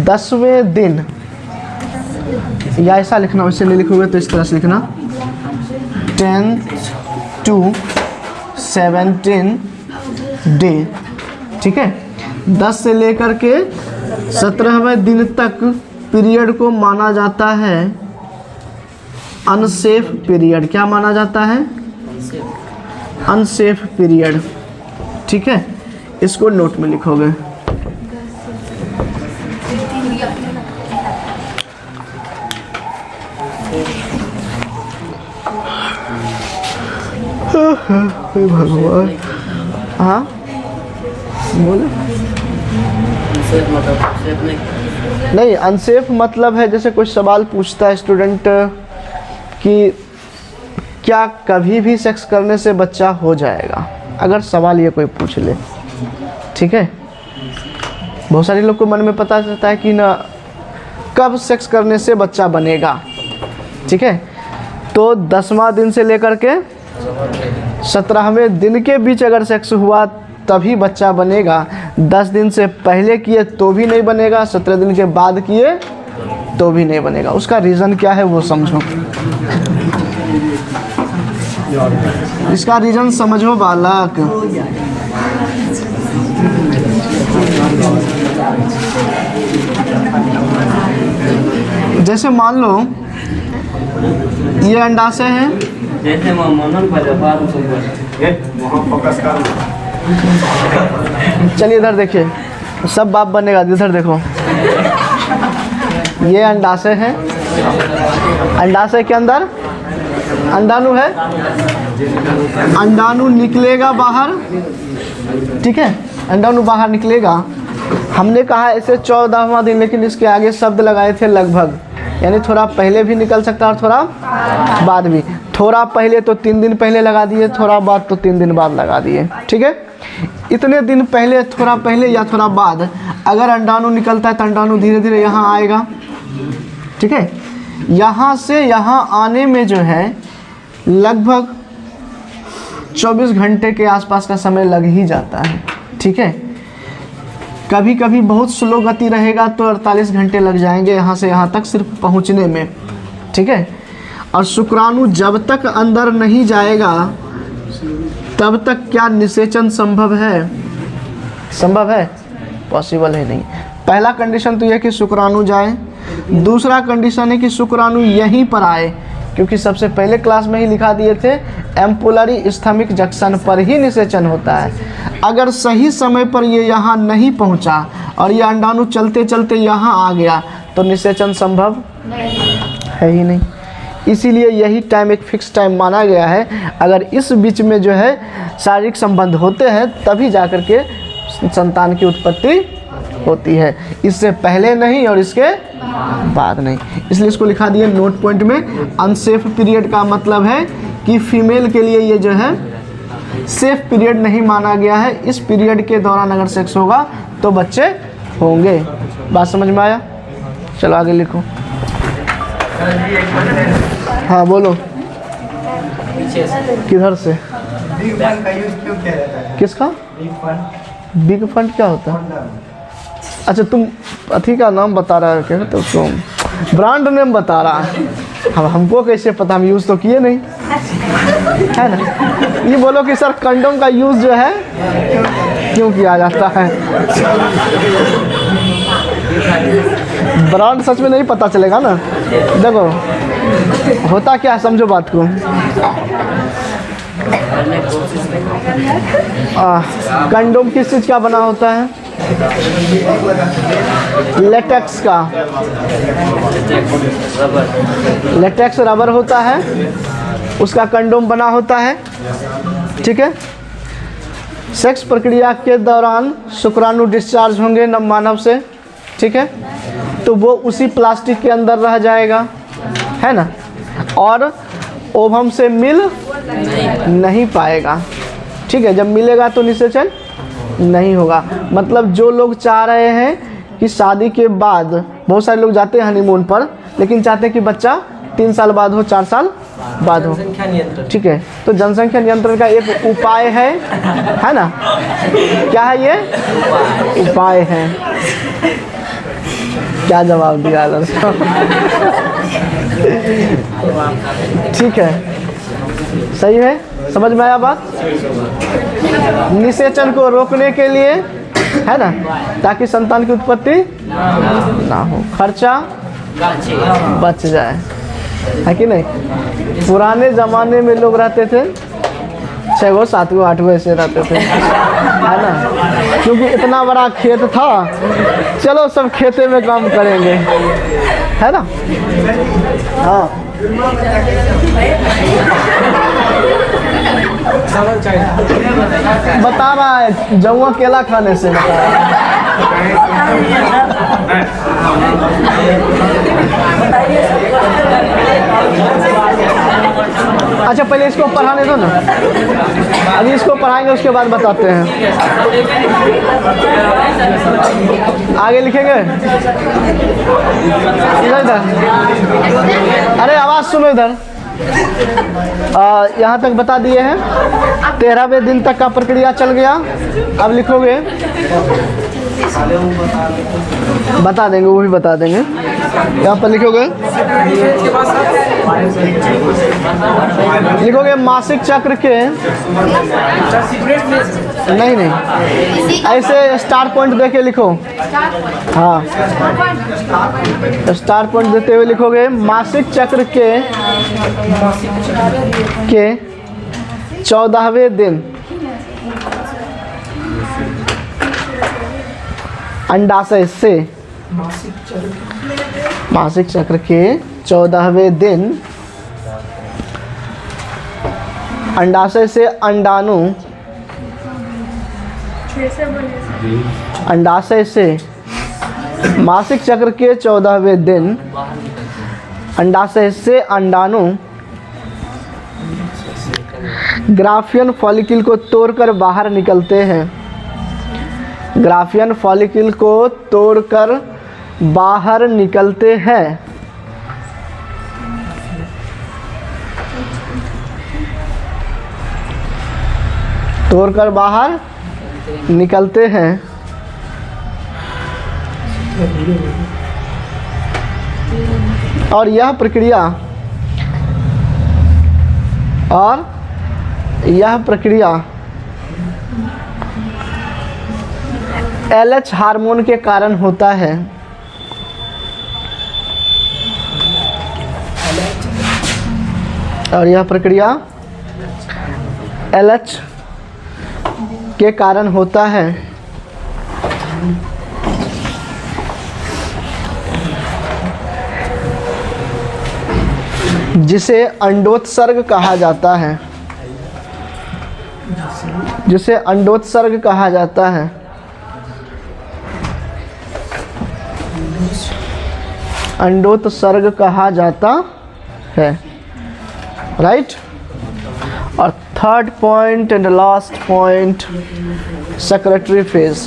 10वें दिन, या ऐसा लिखना, वैसे नहीं लिखोगे तो इस तरह से लिखना 10th to 17 डे। ठीक है। 10 से लेकर के 17वें दिन तक पीरियड को माना जाता है अनसेफ पीरियड। क्या माना जाता है? Unsafe period. ठीक है, इसको नोट में लिखोगे। भगवान, हाँ बोले। नहीं, अनसेफ मतलब है जैसे कोई सवाल पूछता है स्टूडेंट कि क्या कभी भी सेक्स करने से बच्चा हो जाएगा, अगर सवाल ये कोई पूछ ले। ठीक है। बहुत सारे लोग को मन में पता चलता है कि ना कब सेक्स करने से बच्चा बनेगा। ठीक है। तो 10वां दिन से लेकर के 17वें दिन के बीच अगर सेक्स हुआ तभी बच्चा बनेगा। 10 दिन से पहले किए तो भी नहीं बनेगा, 17 दिन के बाद किए तो भी नहीं बनेगा। उसका रीज़न क्या है वो समझो। इसका रीज़न समझो बालक। जैसे मान लो ये अंडाशय है, चलिए इधर देखिए, सब बाप बनेगा। इधर देखो, ये अंडाशय है, अंडाशय के अंदर अंडाणु है, अंडाणु निकलेगा बाहर। ठीक है, अंडाणु बाहर निकलेगा। हमने कहा इसे 14वां दिन, लेकिन इसके आगे शब्द लगाए थे लगभग, यानी थोड़ा पहले भी निकल सकता है और थोड़ा बाद भी। थोड़ा पहले तो 3 दिन पहले लगा दिए, थोड़ा बाद तो 3 दिन बाद लगा दिए। ठीक है। इतने दिन पहले, थोड़ा पहले या थोड़ा बाद अगर अंडाणु निकलता है तो अंडाणु धीरे धीरे यहाँ आएगा। ठीक है। यहाँ से यहाँ आने में जो है लगभग 24 घंटे के आसपास का समय लग ही जाता है। ठीक है। कभी कभी बहुत स्लो गति रहेगा तो 48 घंटे लग जाएंगे यहाँ से यहाँ तक सिर्फ पहुँचने में। ठीक है। और शुक्राणु जब तक अंदर नहीं जाएगा तब तक क्या निषेचन संभव है? संभव है? पॉसिबल है नहीं। पहला कंडीशन तो यह कि शुक्राणु जाए। दूसरा कंडीशन है कि शुक्राणु यहीं पर आए, क्योंकि सबसे पहले क्लास में ही लिखा दिए थे एम्पुलरी स्थमिक जंक्शन पर ही निषेचन होता है। अगर सही समय पर ये यहाँ नहीं पहुँचा और ये अंडाणु चलते चलते यहाँ आ गया तो निषेचन संभव है ही नहीं। इसीलिए यही टाइम एक फिक्स टाइम माना गया है। अगर इस बीच में जो है शारीरिक संबंध होते हैं तभी जाकर के संतान की उत्पत्ति होती है, इससे पहले नहीं और इसके बाद नहीं। इसलिए इसको लिखा दिया नोट पॉइंट में। अनसेफ पीरियड का मतलब है कि फीमेल के लिए ये जो है सेफ पीरियड नहीं माना गया है। इस पीरियड के दौरान अगर सेक्स होगा तो बच्चे होंगे। बात समझ में आया? चलो आगे लिखो। हाँ बोलो। किधर से? किसका? बिग फंड क्या होता है? अच्छा, तुम अथी का नाम बता रहा है क्या? तो तुम ब्रांड नेम बता रहा है। अब हमको कैसे पता, हम यूज़ तो किए नहीं है ना। ये बोलो कि सर कंडोम का यूज़ जो है क्यों किया जाता है? ब्रांड सच में नहीं पता चलेगा ना। देखो होता क्या है, समझो बात को। कंडोम किस चीज़ का बना होता है? लेटेक्स का। लेटेक्स रबर होता है, उसका कंडोम बना होता है। ठीक है। सेक्स प्रक्रिया के दौरान शुक्राणु डिस्चार्ज होंगे मानव से। ठीक है। तो वो उसी प्लास्टिक के अंदर रह जाएगा, है ना, और ओवम से मिल नहीं पाएगा। ठीक है। जब मिलेगा तो निषेचन नहीं होगा। मतलब जो लोग चाह रहे हैं कि शादी के बाद, बहुत सारे लोग जाते हैं हनीमून पर, लेकिन चाहते हैं कि बच्चा 3 साल बाद हो, 4 साल बाद हो। ठीक है। तो जनसंख्या नियंत्रण का एक उपाय है ना। क्या है ये? उपाय है। क्या जवाब दिया लड़का? ठीक है, सही है। समझ में आया बात? निषेचन को रोकने के लिए, है ना, ताकि संतान की उत्पत्ति ना हो, खर्चा बच जाए, है कि नहीं। पुराने ज़माने में लोग रहते थे 6 गो 7 गो 8 गो ऐसे रहते थे, है ना, क्योंकि इतना बड़ा खेत था, चलो सब खेते में काम करेंगे, है ना। हाँ बता रहा है जौआ केला खाने से बता रहा अच्छा पहले इसको पढ़ाने दो ना, अभी इसको पढ़ाएंगे उसके बाद बताते हैं। आगे लिखेंगे इधर, अरे आवाज़ सुनो इधर। यहाँ तक बता दिए हैं। 13वें दिन तक का प्रक्रिया चल गया। अब लिखोगे, बता देंगे, वो भी बता देंगे। यहाँ पर लिखोगे मासिक चक्र के, नहीं ऐसे स्टार पॉइंट देके लिखो। हाँ स्टार पॉइंट देते हुए लिखोगे मासिक चक्र के 14वें दिन अंडाशय से, मासिक चक्र के 14वें दिन अंडाशय से अंडाणु, अंडाशय से मासिक चक्र के 14वें दिन अंडाशय से अंडाणु ग्राफियन फॉलिकल को तोड़कर बाहर निकलते हैं। ग्राफियन फॉलिकल को तोड़कर बाहर निकलते हैं। तोड़कर बाहर निकलते हैं। और यह प्रक्रिया LH हार्मोन के कारण होता है। और यह प्रक्रिया LH के कारण होता है। जिसे अंडोत्सर्ग कहा जाता है, जिसे अंडोत्सर्ग कहा जाता है। अंडोत्सर्ग कहा जाता है, राइट। और third point and last point, secretary phase.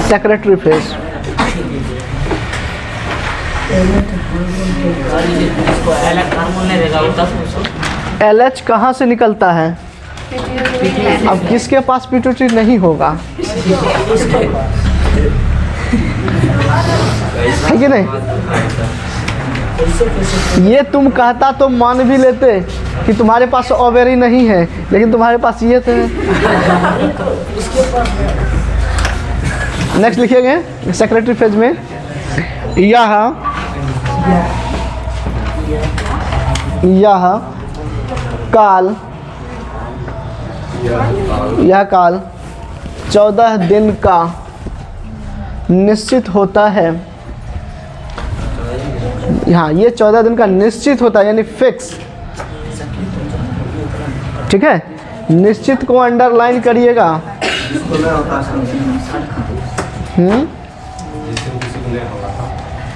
Secretary phase LH कहाँ से निकलता है? अब किसके पास पिट्यूटरी नहीं होगा, है कि नहीं? ये तुम कहता तो मान भी लेते कि तुम्हारे पास ओवेरी नहीं है, लेकिन तुम्हारे पास ये तो है। नेक्स्ट लिखिएगा सेक्रेटरी फेज में, यह काल 14 दिन का निश्चित होता है। यहाँ ये 14 दिन का निश्चित होता है, यानी फिक्स। ठीक है, निश्चित को अंडरलाइन करिएगा।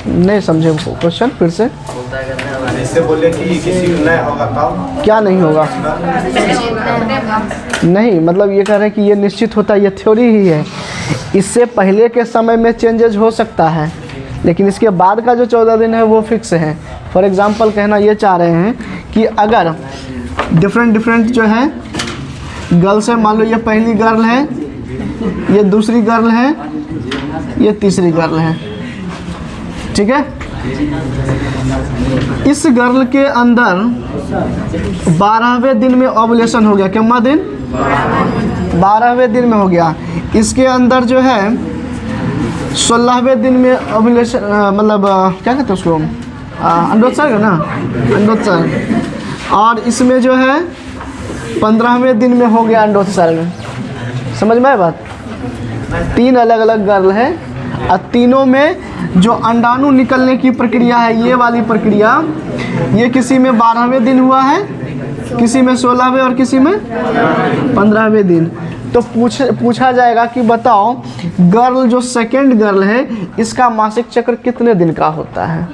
नहीं समझे क्वेश्चन, फिर से इससे बोले कि किसी को नहीं होगा तब क्या नहीं होगा? नहीं, मतलब ये कह रहे हैं कि ये निश्चित होता है, ये थ्योरी ही है। इससे पहले के समय में चेंजेस हो सकता है, लेकिन इसके बाद का जो 14 दिन है वो फिक्स है। फॉर एग्जांपल कहना ये चाह रहे हैं कि अगर डिफरेंट जो है गर्ल्स है, मान लो ये पहली गर्ल है, ये दूसरी गर्ल है, ये तीसरी गर्ल है, ठीक है। इस गर्ल के अंदर 12वें दिन में ओवुलेशन हो गया। कितना दिन? 12वें दिन में हो गया। इसके अंदर जो है 16वें दिन में ओवुलेशन, मतलब क्या कहते हैं उसको, अंडोत्सर्ग ना, अंडोत्सर्ग। और इसमें जो है 15वें दिन में हो गया अंडोत्सर्ग। समझ में आए बात? 3 अलग अलग गर्ल है और तीनों में जो अंडाणु निकलने की प्रक्रिया है, ये वाली प्रक्रिया, ये किसी में 12वें दिन हुआ है, किसी में 16वें और किसी में 15वें दिन। तो पूछा जाएगा कि बताओ गर्ल जो सेकंड गर्ल है इसका मासिक चक्र कितने दिन का होता है?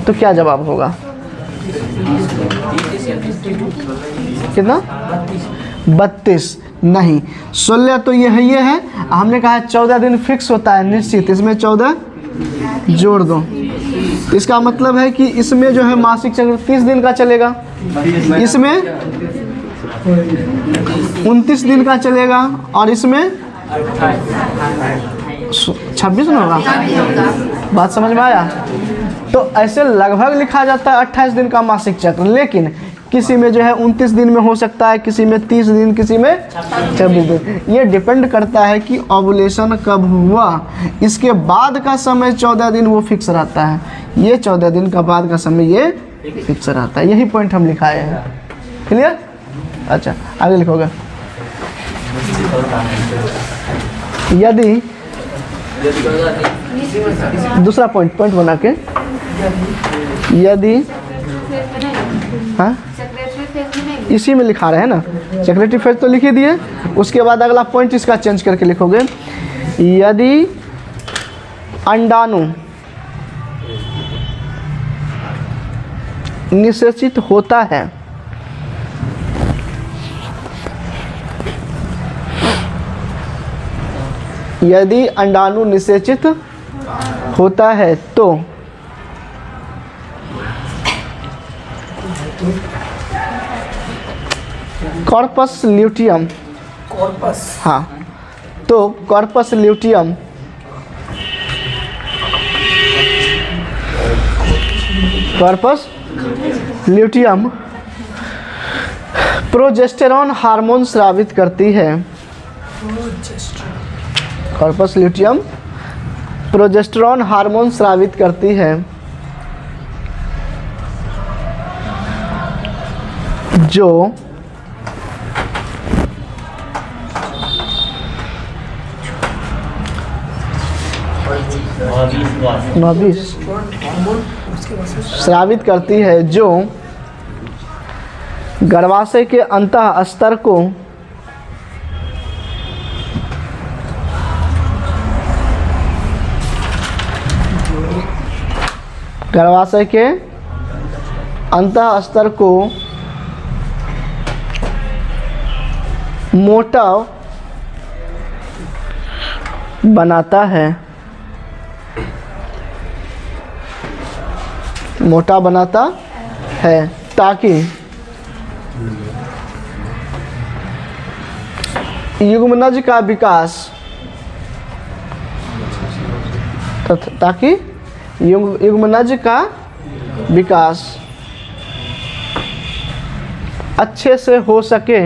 तो क्या जवाब होगा? कितना? 32 नहीं, 16 तो ये है। हमने कहा 14 दिन फिक्स होता है निश्चित, इसमें 14 जोड़ दो। इसका मतलब है कि इसमें जो है मासिक चक्र 30 दिन का चलेगा, इसमें 29 दिन का चलेगा और इसमें 26 ना होगा। बात समझ में आया? तो ऐसे लगभग लिखा जाता है 28 दिन का मासिक चक्र, लेकिन किसी में जो है 29 दिन में हो सकता है, किसी में 30 दिन, किसी में 26 दिन। ये डिपेंड करता है कि ओवुलेशन कब हुआ। इसके बाद का समय 14 दिन वो फिक्स रहता है, ये 14 दिन का बाद का समय ये फिक्स रहता है। यही पॉइंट हम लिखाए हैं। क्लियर? अच्छा, आगे लिखोगे। यदि दूसरा पॉइंट बना के, यदि हाँ इसी में लिखा रहे हैं ना, सेक्रेटरी फेज तो लिख ही दिए। उसके बाद अगला पॉइंट इसका चेंज करके लिखोगे, यदि अंडाणु निषेचित होता है, यदि अंडाणु निषेचित होता है तो कॉर्पस ल्यूटियम, हाँ, तो कॉर्पस ल्यूटियम प्रोजेस्टेरॉन हार्मोन स्रावित करती है। कॉर्पस ल्यूटियम प्रोजेस्टेरॉन हार्मोन स्रावित करती है, जो स्रावित करती है, जो गर्भाशय के अंतः स्तर को मोटा बनाता है, ताकि युग्मनज युग्मनज का विकास अच्छे से हो सके,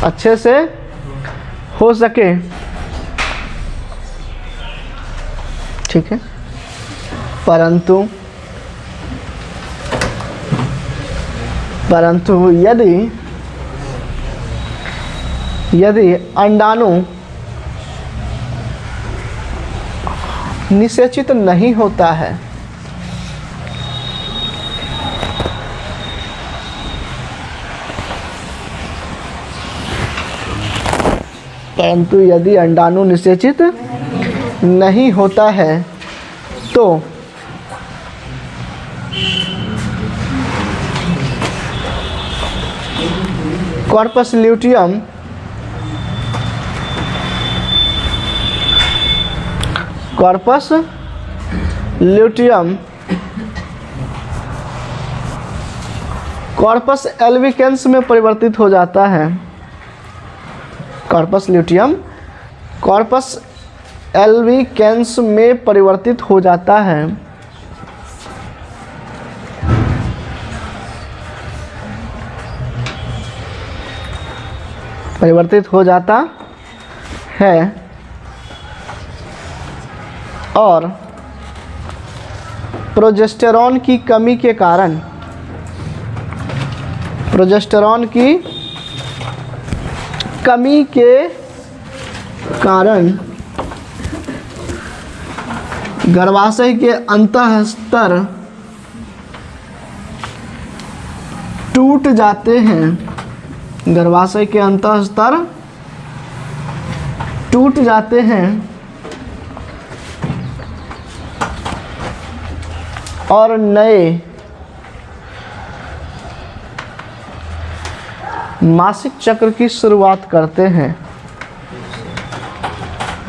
अच्छे से हो सके, ठीक है, परंतु यदि अंडाणु निषेचित नहीं होता है, परंतु यदि अंडाणु निषेचित नहीं होता है तो कॉर्पस ल्यूटियम कॉर्पस एल्बिकेंस में परिवर्तित हो जाता है। कॉर्पस ल्यूटियम कॉर्पस एल्बिकेंस में परिवर्तित हो जाता है। परिवर्तित हो जाता है और प्रोजेस्टेरॉन की कमी के कारण, प्रोजेस्टेरॉन की कमी के कारण गर्भाशय के अंतःस्तर टूट जाते हैं। गर्भाशय के अंतःस्तर टूट जाते हैं और नए मासिक चक्र की शुरुआत करते हैं।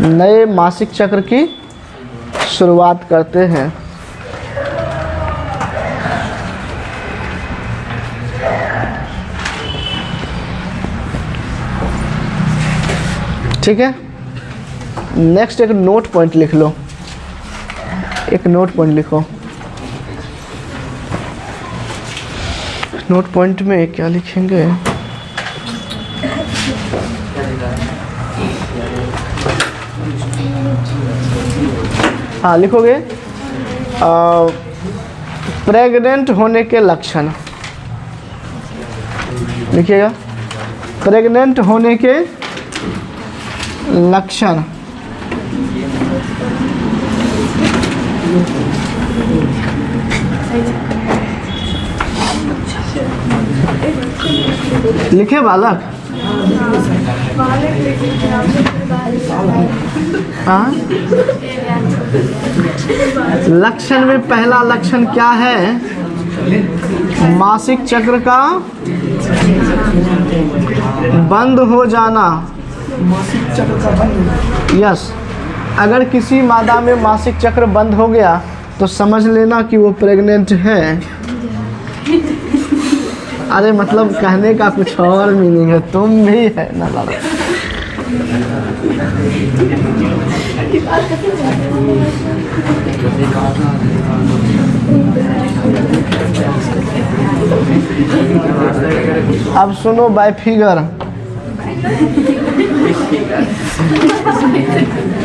नए मासिक चक्र की शुरुआत करते हैं। ठीक है, नेक्स्ट एक नोट पॉइंट लिख लो, एक नोट पॉइंट लिखो। नोट पॉइंट में क्या लिखेंगे? हाँ लिखोगे प्रेग्नेंट होने के लक्षण, लिखिएगा प्रेग्नेंट होने के लक्षण। लिखे बालक? हाँ, लक्षण में पहला लक्षण क्या है? मासिक चक्र का बंद हो जाना। मासिक चक्र का बंद, यस। अगर किसी मादा में मासिक चक्र बंद हो गया तो समझ लेना कि वो प्रेग्नेंट है। अरे मतलब कहने का कुछ और मीनिंग है, तुम भी है ना लड़ा। अब सुनो बाय फिगर।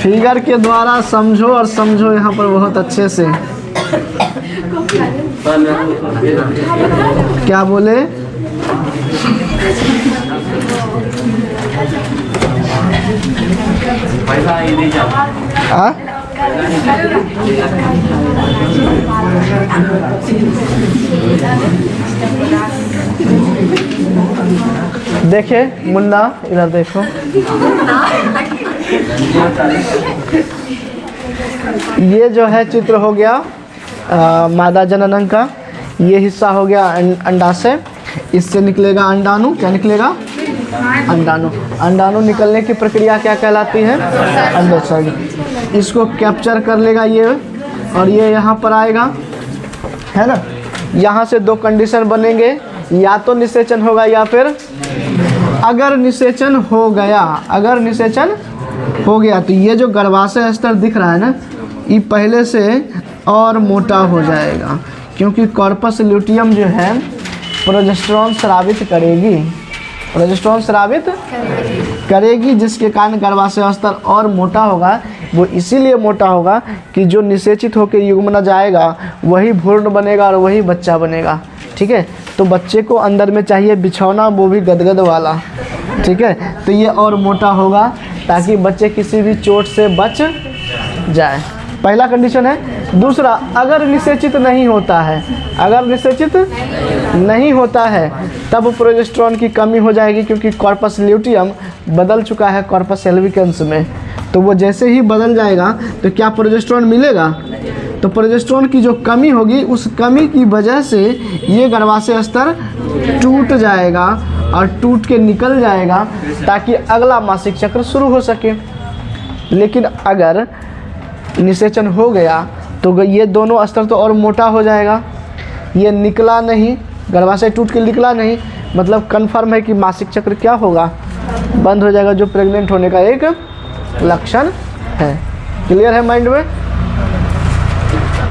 फिगर के द्वारा समझो और समझो यहाँ पर बहुत अच्छे से। क्या बोले? देखे मुन्ना, इधर देखो। ये जो है चित्र हो गया मादा जननंग का। ये हिस्सा हो गया अंडाशय, इससे निकलेगा अंडाणु। क्या निकलेगा? अंडाणु। अंडाणु निकलने की प्रक्रिया क्या कहलाती है? अंडोत्सर्ग। इसको कैप्चर कर लेगा ये, और ये यहाँ पर आएगा, है ना। यहाँ से दो कंडीशन बनेंगे, या तो निषेचन होगा या फिर अगर निषेचन हो गया, अगर निषेचन हो गया तो ये जो गर्भाशय स्तर दिख रहा है ना, ये पहले से और मोटा हो जाएगा, क्योंकि कॉर्पस ल्यूटियम जो है प्रोजेस्टेरोन स्रावित करेगी, प्रोजेस्टेरोन स्रावित करेगी, जिसके कारण गर्भाशय स्तर और मोटा होगा। वो इसीलिए मोटा होगा कि जो निषेचित होकर युग्मन जाएगा वही भ्रूण बनेगा और वही बच्चा बनेगा। ठीक है, तो बच्चे को अंदर में चाहिए बिछौना, वो भी गदगद वाला। ठीक है, तो ये और मोटा होगा ताकि बच्चे किसी भी चोट से बच जाए। पहला कंडीशन है। दूसरा, अगर निषेचित नहीं होता है, अगर निषेचित नहीं होता है तब प्रोजेस्टेरोन की कमी हो जाएगी, क्योंकि कॉर्पस ल्यूटियम बदल चुका है कॉर्पस एल्विकेंस में। तो वो जैसे ही बदल जाएगा तो क्या प्रोजेस्टेरोन मिलेगा? तो प्रोजेस्टेरोन की जो कमी होगी, उस कमी की वजह से ये गर्भाशय स्तर टूट जाएगा और टूट के निकल जाएगा ताकि अगला मासिक चक्र शुरू हो सके। लेकिन अगर निषेचन हो गया तो ये दोनों स्तर तो और मोटा हो जाएगा, ये निकला नहीं, गर्भाशय टूट के निकला नहीं, मतलब कन्फर्म है कि मासिक चक्र क्या होगा? बंद हो जाएगा, जो प्रेग्नेंट होने का एक लक्षण है। क्लियर है माइंड में?